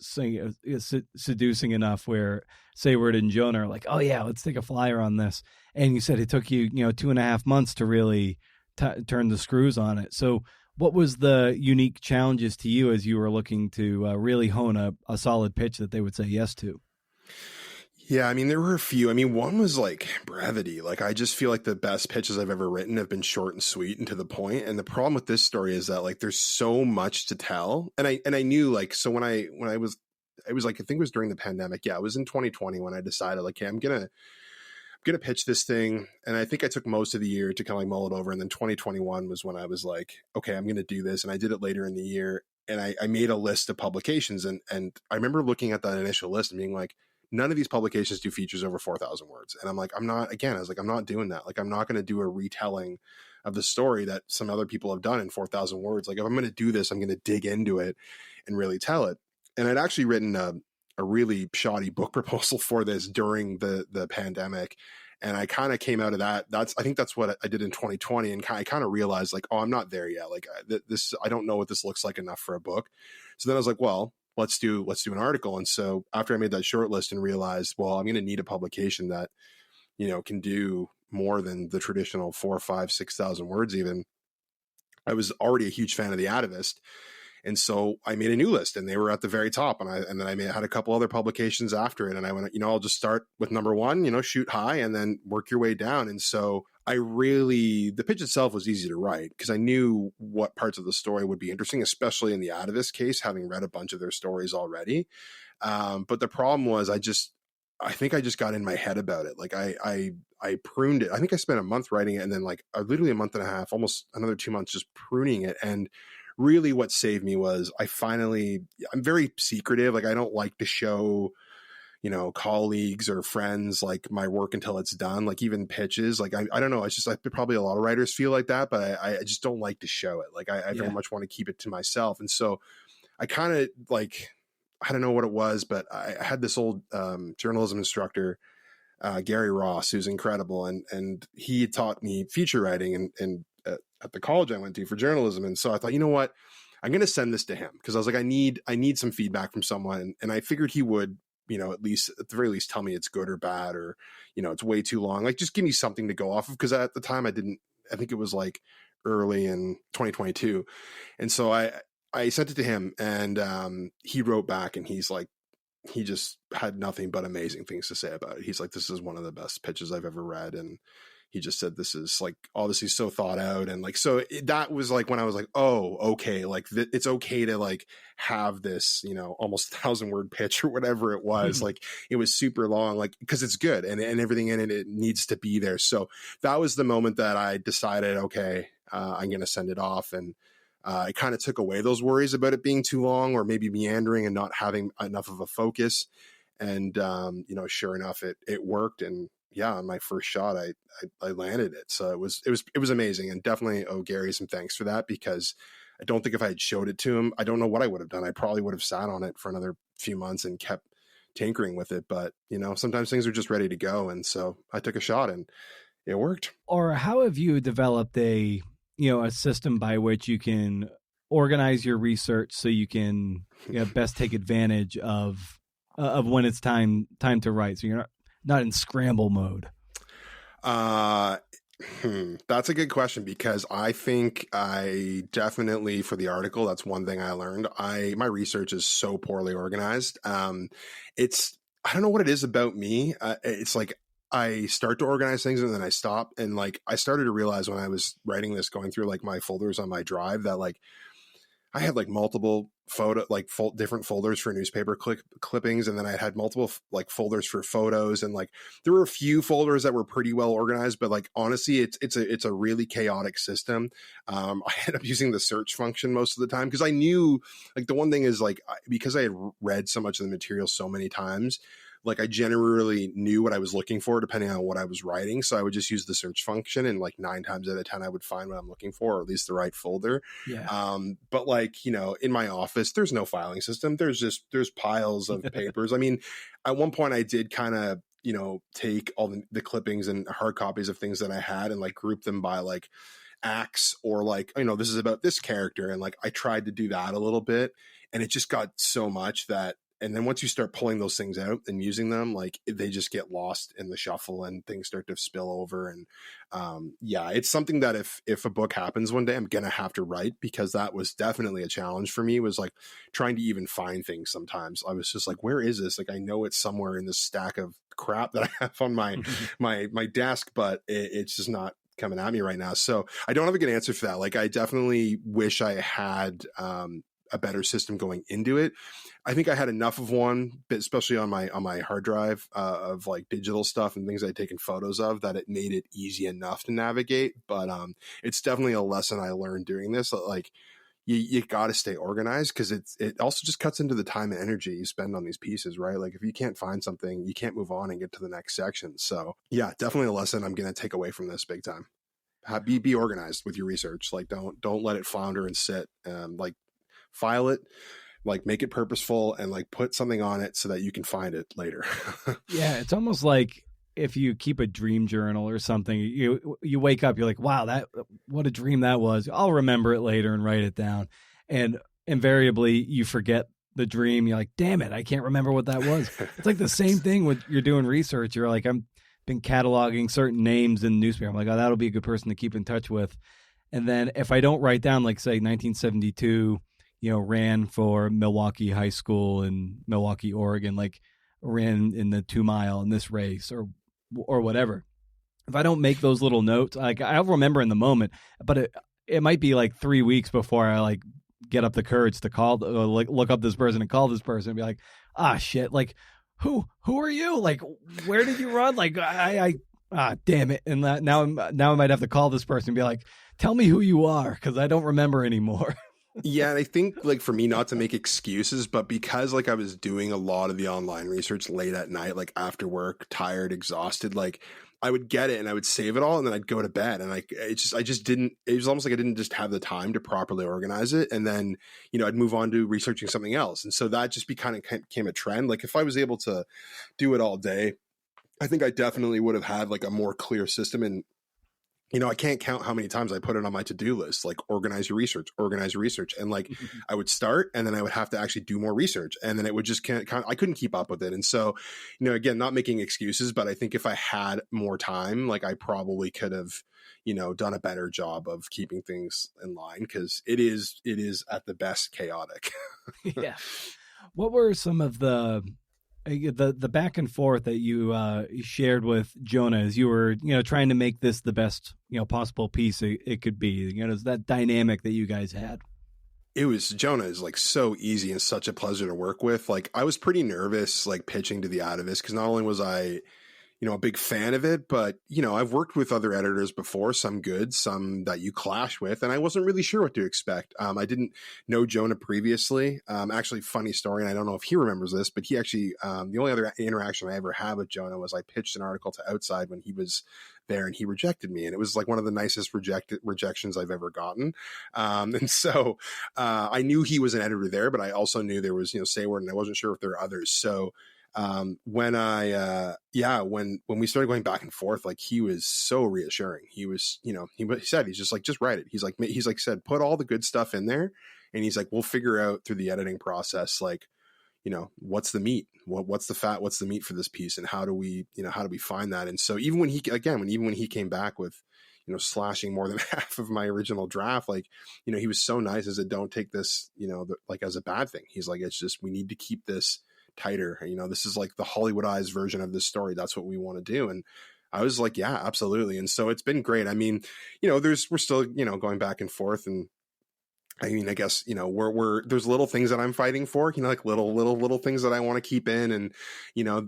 seducing enough where Sayward and Jonah are like, oh yeah, let's take a flyer on this. And you said it took you 2.5 months to really turn the screws on it. So what was the unique challenges to you as you were looking to really hone a solid pitch that they would say yes to? Yeah, I mean, there were a few. I mean, one was like brevity. Like, I just feel like the best pitches I've ever written have been short and sweet and to the point. And the problem with this story is that like there's so much to tell. And I knew like, so when I was, it was like, I think it was during the pandemic. Yeah, it was in 2020 when I decided like, hey, I'm gonna pitch this thing. And I think I took most of the year to kind of like mull it over. And then 2021 was when I was like, okay, I'm gonna do this. And I did it later in the year. And I made a list of publications. And I remember looking at that initial list and being like, none of these publications do features over 4,000 words. And I'm like, I'm not doing that. Like, I'm not going to do a retelling of the story that some other people have done in 4,000 words. Like, if I'm going to do this, I'm going to dig into it and really tell it. And I'd actually written a really shoddy book proposal for this during the pandemic. And I kind of came out of that. I think that's what I did in 2020. And I kind of realized like, oh, I'm not there yet. Like I don't know what this looks like enough for a book. So then I was like, well, let's do an article. And so after I made that short list and realized, well, I'm going to need a publication that, you know, can do more than the traditional 4,000, 5,000, 6,000 words. Even I was already a huge fan of The Atavist. And so I made a new list and they were at the very top. And then I had a couple other publications after it. And I went, you know, I'll just start with number one, you know, shoot high and then work your way down. And so the pitch itself was easy to write because I knew what parts of the story would be interesting, especially in the Atavist case, having read a bunch of their stories already. But the problem was I think I just got in my head about it. Like I pruned it. I think I spent a month writing it and then like literally a month and a half, almost another 2 months just pruning it. And really what saved me was I'm very secretive. Like I don't like to show, you know, colleagues or friends like my work until it's done, like even pitches. Like I don't know. It's just like probably a lot of writers feel like that, but I just don't like to show it. Like I very much want to keep it to myself. And so I kind of like, I don't know what it was, but I had this old journalism instructor, Gary Ross, who's incredible. And he taught me feature writing and at the college I went to for journalism. And so I thought, you know what, I'm going to send this to him because I was like, I need some feedback from someone. And I figured he would, you know, at the very least tell me it's good or bad, or, you know, it's way too long. Like just give me something to go off of. Cause at the time I think it was like early in 2022. And so I sent it to him and he wrote back and he's like, he just had nothing but amazing things to say about it. He's like, this is one of the best pitches I've ever read. And he just said, this is like obviously so thought out. And like, so that was like when I was like, oh, okay. Like it's okay to like have this, you know, almost 1,000-word pitch or whatever it was. Like it was super long, like, cause it's good and everything in it needs to be there. So that was the moment that I decided, okay, I'm going to send it off. And it kind of took away those worries about it being too long or maybe meandering and not having enough of a focus. And, you know, sure enough, it worked. And yeah, on my first shot, I landed it. So it was amazing, and definitely owe Gary some thanks for that, because I don't think if I had showed it to him, I don't know what I would have done. I probably would have sat on it for another few months and kept tinkering with it. But, you know, sometimes things are just ready to go. And so I took a shot and it worked. Or how have you developed a system by which you can organize your research so you can best take advantage of when it's time to write, so you're not in scramble mode? That's a good question, because I think I definitely, for the article, that's one thing I learned. My research is so poorly organized. I don't know what it is about me. It's like I start to organize things and then I stop. And like I started to realize when I was writing this, going through like my folders on my drive, that like I had like multiple different folders for newspaper clippings. And then I had multiple like folders for photos. And like, there were a few folders that were pretty well organized, but like, honestly, it's a really chaotic system. I ended up using the search function most of the time, because I knew, like, the one thing is like, because I had read so much of the material so many times, like I generally knew what I was looking for depending on what I was writing. So I would just use the search function, and like 9 times out of 10, I would find what I'm looking for, or at least the right folder. Yeah. But like, you know, in my office, there's no filing system. There's piles of papers. I mean, at one point I did kind of, you know, take all the clippings and hard copies of things that I had and like group them by like acts, or like, you know, this is about this character. And like, I tried to do that a little bit, and it just got so much that And then once you start pulling those things out and using them, like they just get lost in the shuffle and things start to spill over. And it's something that if a book happens one day, I'm going to have to write, because that was definitely a challenge for me, was like trying to even find things. Sometimes I was just like, where is this? Like, I know it's somewhere in this stack of crap that I have on my desk, but it's just not coming at me right now. So I don't have a good answer for that. Like, I definitely wish I had a better system going into it. I think I had enough of one, but especially on my hard drive of like digital stuff and things I'd taken photos of, that it made it easy enough to navigate. But it's definitely a lesson I learned doing this. Like, you got to stay organized, because it also just cuts into the time and energy you spend on these pieces, right? Like, if you can't find something, you can't move on and get to the next section. So yeah, definitely a lesson I'm going to take away from this big time. Be organized with your research. Like, don't let it flounder and sit. Like, file it, like make it purposeful, and like put something on it so that you can find it later. Yeah, it's almost like if you keep a dream journal or something, you wake up, you're like, wow, what a dream that was. I'll remember it later and write it down. And invariably you forget the dream. You're like, damn it, I can't remember what that was. It's like the same thing when you're doing research. You're like, I'm been cataloging certain names in the newspaper. I'm like, oh, that'll be a good person to keep in touch with. And then if I don't write down, like, say 1972, ran for Milwaukee High School in Milwaukee, Oregon, like ran in the 2 mile in this race or whatever. If I don't make those little notes, like, I'll remember in the moment, but it might be like 3 weeks before I like get up the courage to call, like look up this person and call this person and be like, shit, like who are you? Like, where did you run? Like, damn it. And now I might have to call this person and be like, tell me who you are, because I don't remember anymore. Yeah, and I think, like, for me, not to make excuses, but because like I was doing a lot of the online research late at night, like after work, tired, exhausted, like I would get it and I would save it all, and then I'd go to bed, and like I just didn't. It was almost like I didn't just have the time to properly organize it, and then I'd move on to researching something else, and so that just became a trend. Like, if I was able to do it all day, I think I definitely would have had like a more clear system. And I can't count how many times I put it on my to-do list, like organize your research. And like, I would start, and then I would have to actually do more research, and then it would just I couldn't keep up with it. And so, again, not making excuses, but I think if I had more time, like, I probably could have, done a better job of keeping things in line, because it is at the best chaotic. Yeah. What were some of the back and forth that you shared with Jonah as you were, trying to make this the best, possible piece it could be? Is that dynamic that you guys had? Jonah is like so easy and such a pleasure to work with. Like, I was pretty nervous, like, pitching to the Atavist, because not only was I, a big fan of it, but, I've worked with other editors before, some good, some that you clash with, and I wasn't really sure what to expect. I didn't know Jonah previously. Actually, funny story, and I don't know if he remembers this, but he actually, the only other interaction I ever had with Jonah was I pitched an article to Outside when he was there, and he rejected me, and it was like one of the nicest rejections I've ever gotten. And so I knew he was an editor there, but I also knew there was, Sayward, and I wasn't sure if there were others. So when we started going back and forth, like, he was so reassuring. He was, he said, he's just like, just write it. He's like said, put all the good stuff in there. And he's like, we'll figure out through the editing process, like, what's the meat, what's the fat, what's the meat for this piece, and how do we find that? And so even when he came back with, slashing more than half of my original draft, like, he was so nice, as don't take this, like, as a bad thing. He's like, it's just, we need to keep this tighter. This is like the Hollywoodized version of this story. That's what we want to do. And I was like, yeah, absolutely. And so it's been great. I mean, we're still, going back and forth. And I mean, I guess, there's little things that I'm fighting for, like little things that I want to keep in, and,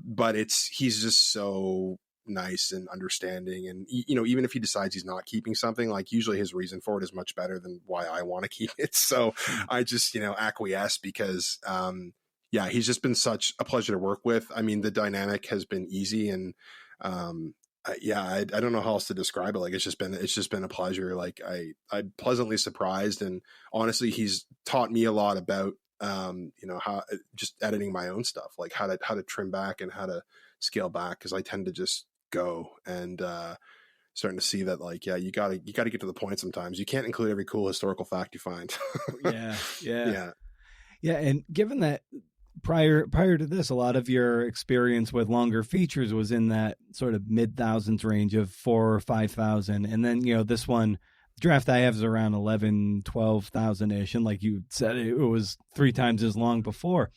but he's just so nice and understanding. And, even if he decides he's not keeping something, like, usually his reason for it is much better than why I want to keep it. So I just, acquiesce, because, yeah, he's just been such a pleasure to work with. I mean, the dynamic has been easy, and I don't know how else to describe it. Like, it's just been a pleasure. Like, I'm pleasantly surprised, and honestly, he's taught me a lot about how just editing my own stuff, like how to trim back and how to scale back, because I tend to just go, and starting to see that, like, yeah, you gotta get to the point sometimes. You can't include every cool historical fact you find. Yeah. And given that prior to this, a lot of your experience with longer features was in that sort of mid thousands range of 4 or 5,000. And then, this one draft I have is around 11, 12,000 ish. And like you said, it was 3 times as long before.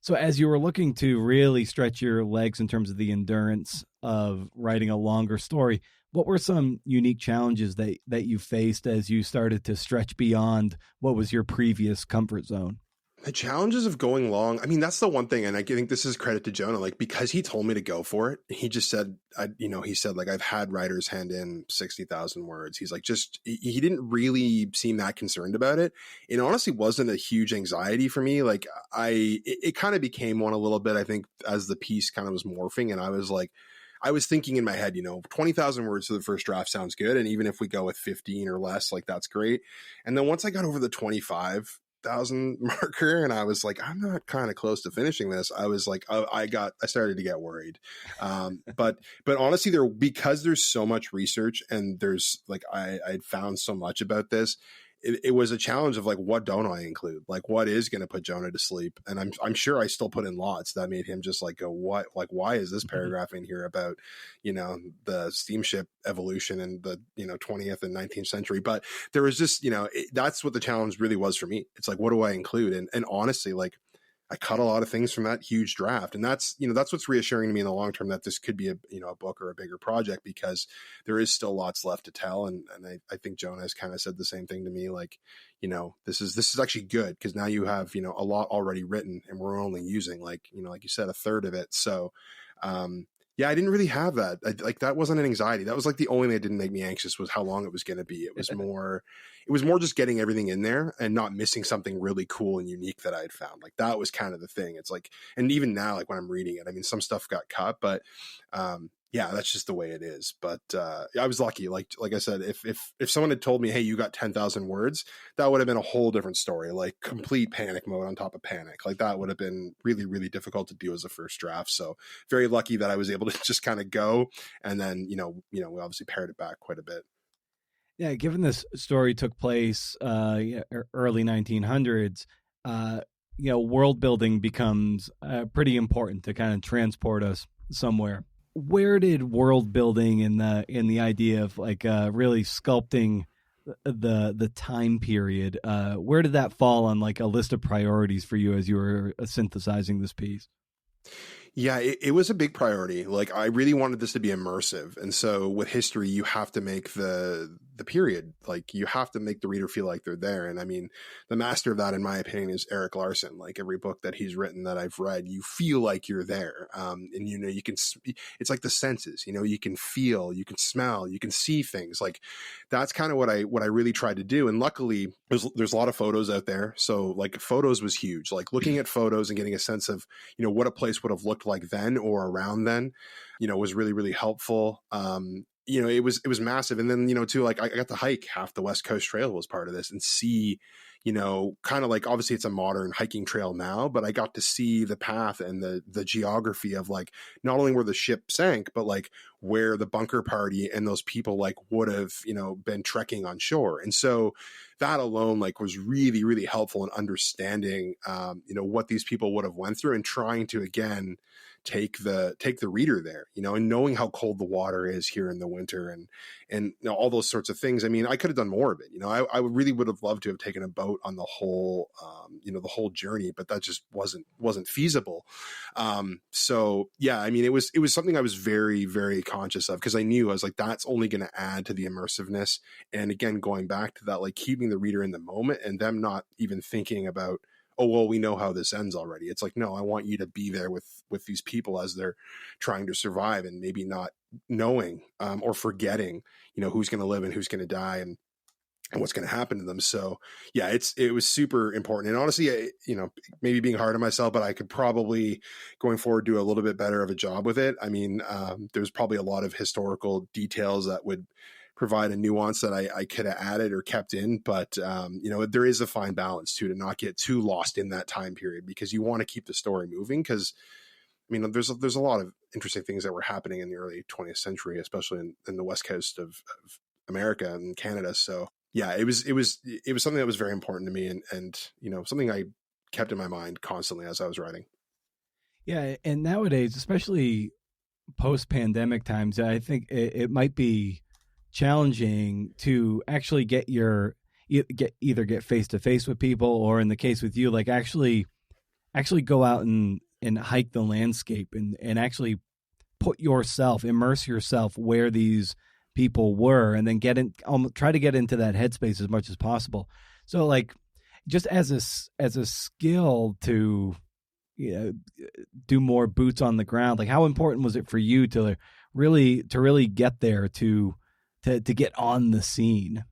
So as you were looking to really stretch your legs in terms of the endurance of writing a longer story, what were some unique challenges that you faced as you started to stretch beyond what was your previous comfort zone? The challenges of going long, I mean, that's the one thing, and I think this is credit to Jonah, like, because he told me to go for it. He just said, he said, like, I've had writers hand in 60,000 words. He's like, he didn't really seem that concerned about it. It honestly wasn't a huge anxiety for me. Like, it kind of became one a little bit, I think, as the piece kind of was morphing, and I was thinking in my head, 20,000 words for the first draft sounds good. And even if we go with 15 or less, like, that's great. And then once I got over the 25,000 marker and I was like, I'm not kind of close to finishing this, I was like, I started to get worried. But honestly, because there's so much research and there's like, I'd found so much about this, it was a challenge of like, what don't I include? Like, what is going to put Jonah to sleep? And I'm sure I still put in lots that made him just like go, what, like, why is this paragraph in here about, the steamship evolution in the, 20th and 19th century? But there was just, that's what the challenge really was for me. It's like, what do I include? And honestly, like, I cut a lot of things from that huge draft. And that's what's reassuring to me in the long term, that this could be a book or a bigger project, because there is still lots left to tell. And I think Jonah has kind of said the same thing to me. Like, this is actually good, because now you have, a lot already written and we're only using like you said, a third of it. So, yeah, I didn't really have that. That wasn't an anxiety. That was like the only thing that didn't make me anxious was how long it was going to be. It was more just getting everything in there and not missing something really cool and unique that I had found. Like, that was kind of the thing. It's like, and even now, like when I'm reading it, I mean, some stuff got cut, but, yeah, that's just the way it is. But I was lucky. Like I said, if someone had told me, hey, you got 10,000 words, that would have been a whole different story. Like, complete panic mode on top of panic. Like, that would have been really, really difficult to do as a first draft. So very lucky that I was able to just kind of go. And then, we obviously pared it back quite a bit. Yeah, given this story took place early 1900s, world building becomes pretty important to kind of transport us somewhere. Where did world building in the idea of like really sculpting the time period, where did that fall on like a list of priorities for you as you were synthesizing this piece? Yeah, it was a big priority. Like, I really wanted this to be immersive. And so with history, you have to make the period, like, you have to make the reader feel like they're there. And I mean, the master of that, in my opinion, is Erik Larson. Like, every book that he's written that I've read, you feel like you're there. And, you can, it's like the senses, you can feel, you can smell, you can see things. Like, that's kind of what I really tried to do. And luckily there's a lot of photos out there. So like, photos was huge. Like, looking at photos and getting a sense of, what a place would have looked like then or around then, was really, really helpful. It was massive. And then, too, like, I got to hike half the West Coast Trail was part of this, and see, kind of like, obviously it's a modern hiking trail now, but I got to see the path and the geography of like, not only where the ship sank, but like where the bunker party and those people like would have, been trekking on shore. And so that alone like was really, really helpful in understanding, what these people would have went through, and trying to, again, take the reader there, and knowing how cold the water is here in the winter, and all those sorts of things. I mean, I could have done more of it. I really would have loved to have taken a boat on the whole, the whole journey, but that just wasn't feasible. So yeah, I mean, it was something I was very, very conscious of, because I knew, I was like, that's only going to add to the immersiveness. And again, going back to that, like, keeping the reader in the moment and them not even thinking about, oh, well, we know how this ends already. It's like, no, I want you to be there with these people as they're trying to survive, and maybe not knowing or forgetting, who's going to live and who's going to die, and what's going to happen to them. So yeah, it was super important. And honestly, maybe being hard on myself, but I could probably going forward do a little bit better of a job with it. I mean, there's probably a lot of historical details that would provide a nuance that I could have added or kept in, but there is a fine balance too, to not get too lost in that time period, because you want to keep the story moving. Because I mean, there's a lot of interesting things that were happening in the early 20th century, especially in the West Coast of America and Canada. So yeah, it was something that was very important to me, and something I kept in my mind constantly as I was writing. Yeah, and nowadays, especially post-pandemic times, I think it might be challenging to actually get face to face with people, or in the case with you, like actually go out and hike the landscape and actually immerse yourself where these people were, and then try to get into that headspace as much as possible. So like just as a skill to do more boots on the ground, like how important was it for you to really get there to get on the scene?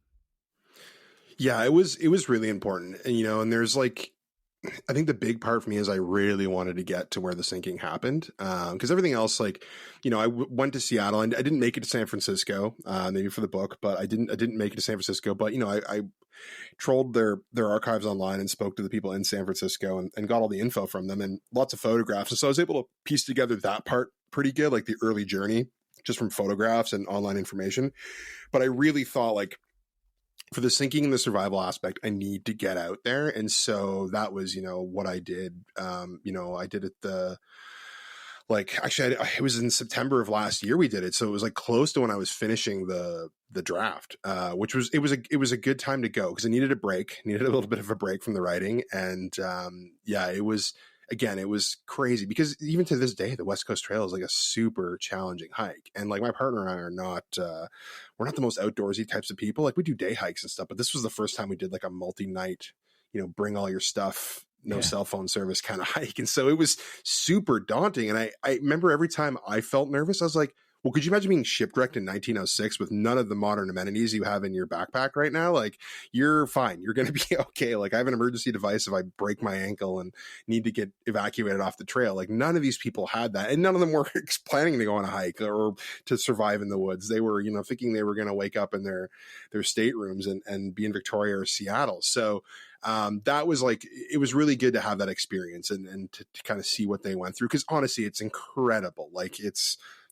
Yeah, it was really important. And and there's like, I think the big part for me is I really wanted to get to where the sinking happened, because everything else, like, I went to Seattle and I didn't make it to San Francisco, maybe for the book, but I didn't make it to San Francisco. But I trolled their archives online and spoke to the people in San Francisco and got all the info from them and lots of photographs. And so I was able to piece together that part pretty good, like the early journey, just from photographs and online information. But I really thought, like, for the sinking and the survival aspect, I need to get out there. And so that was, what I did. I did it actually, it was in September of last year we did it. So it was like close to when I was finishing the draft, which was, it was a good time to go because I needed a little bit of a break from the writing. And it was crazy because even to this day, the West Coast Trail is like a super challenging hike. And like my partner and I are not, we're not the most outdoorsy types of people. Like we do day hikes and stuff, but this was the first time we did like a multi-night, bring all your stuff, no cell phone service kind of hike. And so it was super daunting. And I remember every time I felt nervous, I was like, well, could you imagine being shipwrecked in 1906 with none of the modern amenities you have in your backpack right now? Like, you're fine. You're going to be okay. Like, I have an emergency device if I break my ankle and need to get evacuated off the trail. Like, none of these people had that. And none of them were planning to go on a hike or to survive in the woods. They were, thinking they were going to wake up in their staterooms and be in Victoria or Seattle. So that was like, it was really good to have that experience and to kind of see what they went through. Because honestly, it's incredible. Like,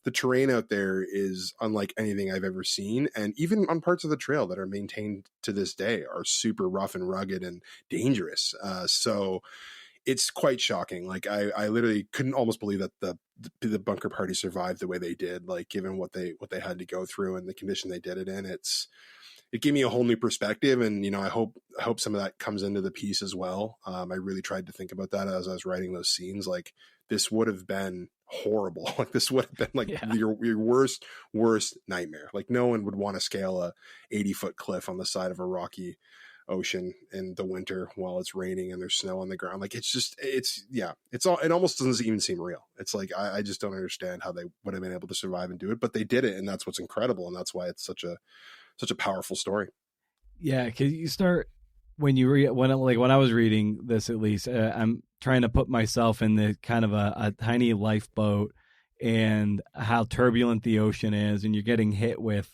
the terrain out there is unlike anything I've ever seen. And even on parts of the trail that are maintained to this day are super rough and rugged and dangerous. So it's quite shocking. Like I literally couldn't almost believe that the bunker party survived the way they did, like given what they had to go through and the condition they did it in. It gave me a whole new perspective. And, I hope some of that comes into the piece as well. I really tried to think about that as I was writing those scenes. Like, this would have been horrible. Like, this would have been like your worst nightmare. Like, no one would want to scale a 80-foot cliff on the side of a rocky ocean in the winter while it's raining and there's snow on the ground. Like, it almost doesn't even seem real. It's like, I just don't understand how they would have been able to survive and do it, but they did it. And that's what's incredible. And that's why it's such a powerful story. Yeah. Cause you start when I was reading this, at least I'm trying to put myself in the kind of a tiny lifeboat and how turbulent the ocean is. And you're getting hit with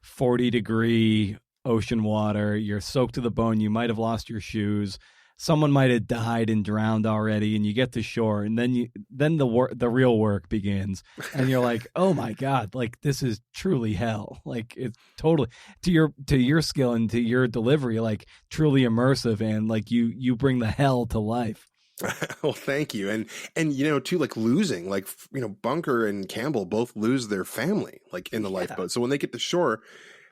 40-degree ocean water. You're soaked to the bone. You might've lost your shoes. Someone might have died and drowned already, and you get to shore, and then the real work begins, and you're like, oh my God, like this is truly hell. Like, it's totally to your skill and to your delivery, like truly immersive, and like you bring the hell to life. Well, thank you. And too, like losing, like, Bunker and Campbell both lose their family, like in the lifeboat. So when they get to shore,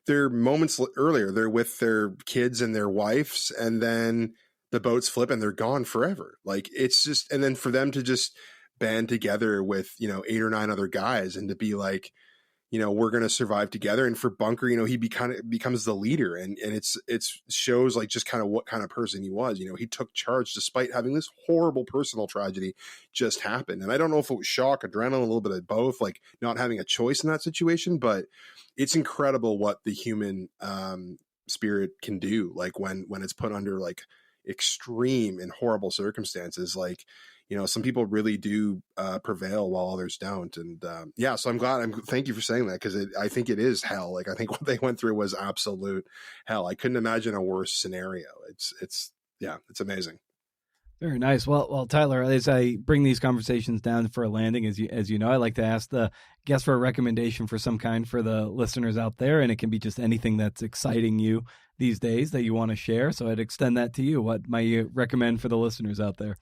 they're moments earlier, they're with their kids and their wives, and then the boats flip and they're gone forever. Like, it's just, and then for them to just band together with, 8 or 9 other guys and to be like, we're going to survive together. And for Bunker, he becomes the leader, and it's shows like just kind of what kind of person he was. He took charge despite having this horrible personal tragedy just happen. And I don't know if it was shock, adrenaline, a little bit of both, like not having a choice in that situation, but it's incredible what the human spirit can do. Like when it's put under like extreme and horrible circumstances, like some people really do prevail while others don't. And so thank you for saying that, because I think it is hell. Like, I think what they went through was absolute hell. I couldn't imagine a worse scenario. It's amazing. Very nice. Well, Tyler, as I bring these conversations down for a landing, as you know, I like to ask the guest for a recommendation for some kind for the listeners out there, and it can be just anything that's exciting you these days that you want to share. So I'd extend that to you. What might you recommend for the listeners out there?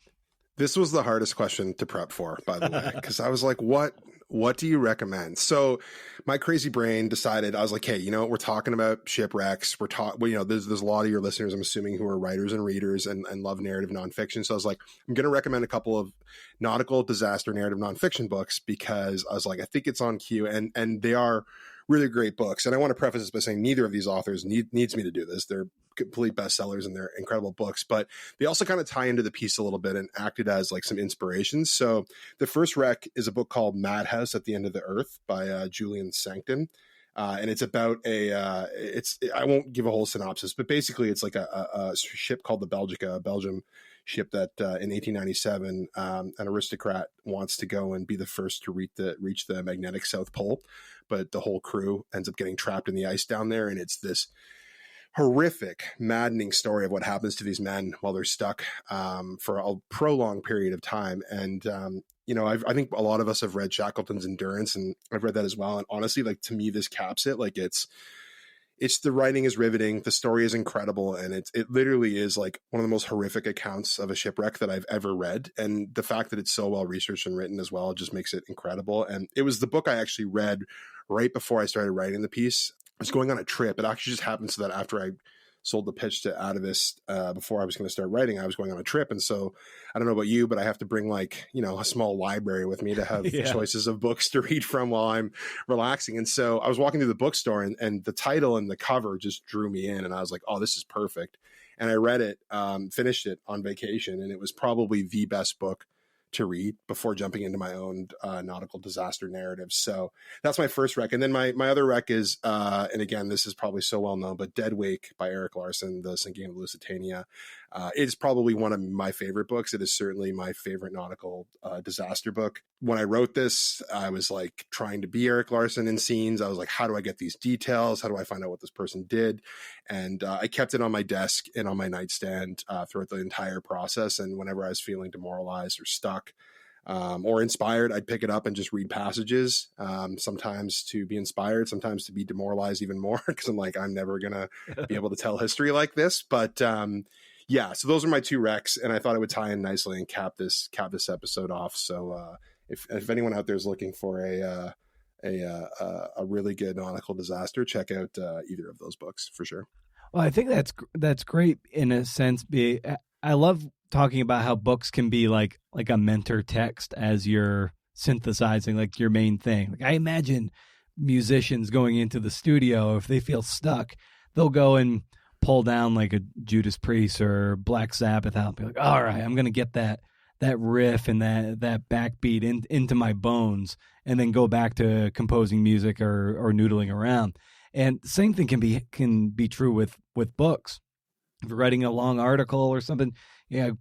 This was the hardest question to prep for, by the way, because I was like, what do you recommend? So my crazy brain decided, I was like, hey, you know, we're talking about shipwrecks. There's a lot of your listeners, I'm assuming, who are writers and readers and love narrative nonfiction. So I was like, I'm going to recommend a couple of nautical disaster narrative nonfiction books, because I was like, I think it's on cue, and they are really great books. And I want to preface this by saying neither of these authors needs me to do this. They're complete bestsellers and they're incredible books, but they also kind of tie into the piece a little bit and acted as like some inspirations. So the first rec is a book called Madhouse at the End of the Earth by Julian Sancton. And it's about I won't give a whole synopsis, but basically it's like a ship called the Belgica, a Belgium ship that in 1897, an aristocrat wants to go and be the first to reach the magnetic South Pole, but the whole crew ends up getting trapped in the ice down there. And it's this horrific, maddening story of what happens to these men while they're stuck for a prolonged period of time. And, I think a lot of us have read Shackleton's Endurance, and I've read that as well. And honestly, like, to me, this caps it. Like, it's the writing is riveting. The story is incredible. And it literally is like one of the most horrific accounts of a shipwreck that I've ever read. And the fact that it's so well researched and written as well just makes it incredible. And it was the book I actually read right before I started writing the piece. I was going on a trip. It actually just happened so that after I sold the pitch to Atavist, before I was going to start writing, I was going on a trip. And so I don't know about you, but I have to bring a small library with me to have choices of books to read from while I'm relaxing. And so I was walking through the bookstore, and the title and the cover just drew me in. And I was like, oh, this is perfect. And I read it, finished it on vacation. And it was probably the best book to read before jumping into my own nautical disaster narrative. So that's my first rec. And then my other rec is, and again, this is probably so well known, but Dead Wake by Erik Larson, The Sinking of Lusitania. It is probably one of my favorite books. It is certainly my favorite nautical disaster book. When I wrote this, I was like trying to be Erik Larson in scenes. I was like, how do I get these details? How do I find out what this person did? And I kept it on my desk and on my nightstand throughout the entire process. And whenever I was feeling demoralized or stuck, or inspired, I'd pick it up and just read passages, sometimes to be inspired, sometimes to be demoralized even more, because I'm like, I'm never going to be able to tell history like this. But so those are my two recs, and I thought it would tie in nicely and cap this episode off. So if anyone out there is looking for a really good nautical disaster, check out either of those books for sure. Well, I think that's great in a sense. I love talking about how books can be like a mentor text as you're synthesizing like your main thing. Like, I imagine musicians going into the studio, if they feel stuck, they'll go and pull down like a Judas Priest or Black Sabbath out and be like, all right, I'm going to get that riff and that backbeat into my bones, and then go back to composing music or noodling around. And same thing can be true with books. If you're writing a long article or something,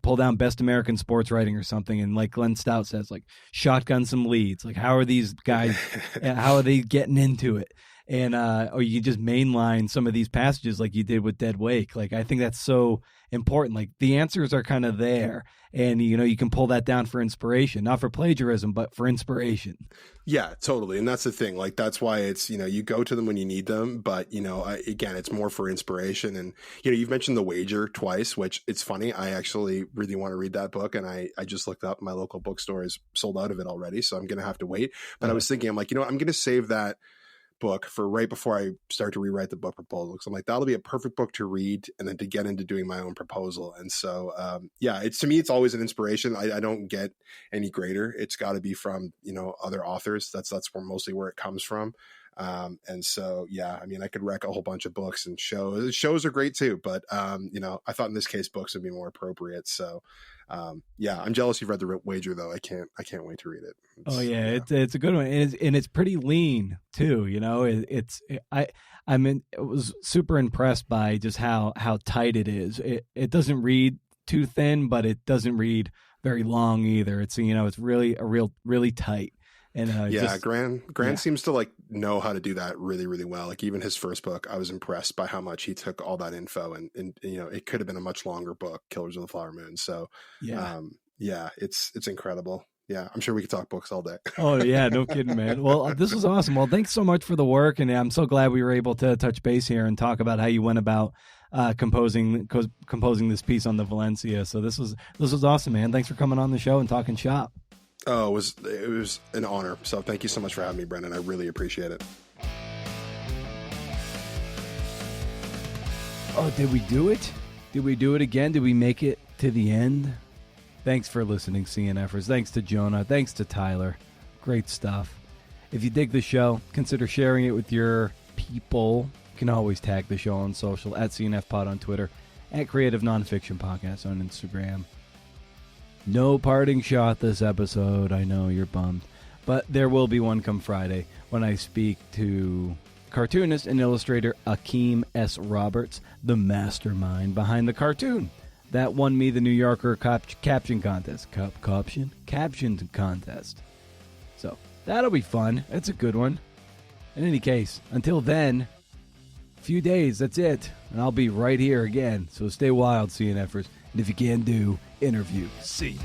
pull down Best American Sports Writing or something, and like Glenn Stout says, like, shotgun some leads. Like, how are these guys, how are they getting into it? And or you just mainline some of these passages like you did with Dead Wake. Like, I think that's so important. Like, the answers are kind of there, and you can pull that down for inspiration, not for plagiarism, but for inspiration. Yeah, totally. And that's the thing. Like, that's why it's, you go to them when you need them, but again, it's more for inspiration. And you've mentioned The Wager twice, which it's funny. I actually really want to read that book, and I just looked up, my local bookstore is sold out of it already, so I'm going to have to wait. But I was thinking, I'm like, I'm going to save that book for right before I start to rewrite the book proposal. So I'm like, that'll be a perfect book to read and then to get into doing my own proposal. And so, to me, it's always an inspiration. I don't get any greater. It's got to be from, other authors. That's mostly where it comes from. And so, I could wreck a whole bunch of books and shows. Shows are great too, but, I thought in this case, books would be more appropriate. So, I'm jealous you've read The Wager though. I can't wait to read it. It's a good one. And it's pretty lean too. I was super impressed by just how tight it is. It doesn't read too thin, but it doesn't read very long either. It's, it's really tight. And Grant seems to like know how to do that really, really well. Like, even his first book, I was impressed by how much he took all that info, and it could have been a much longer book, Killers of the Flower Moon. So it's incredible. Yeah, I'm sure we could talk books all day. Oh yeah, no kidding, man. Well, this was awesome. Well, thanks so much for the work, and I'm so glad we were able to touch base here and talk about how you went about composing this piece on the Valencia. So this was awesome, man. Thanks for coming on the show and talking shop. Oh, it was an honor. So thank you so much for having me, Brendan. I really appreciate it. Oh, did we do it? Did we do it again? Did we make it to the end? Thanks for listening, CNFers. Thanks to Jonah. Thanks to Tyler. Great stuff. If you dig the show, consider sharing it with your people. You can always tag the show on social, at CNFpod on Twitter, at Creative Nonfiction Podcast on Instagram. No parting shot this episode. I know you're bummed. But there will be one come Friday when I speak to cartoonist and illustrator Akeem S. Roberts, the mastermind behind the cartoon that won me the New Yorker caption contest. Caption contest. So that'll be fun. It's a good one. In any case, until then, a few days, that's it. And I'll be right here again. So stay wild, CNFers. And if you can do, interview. See ya.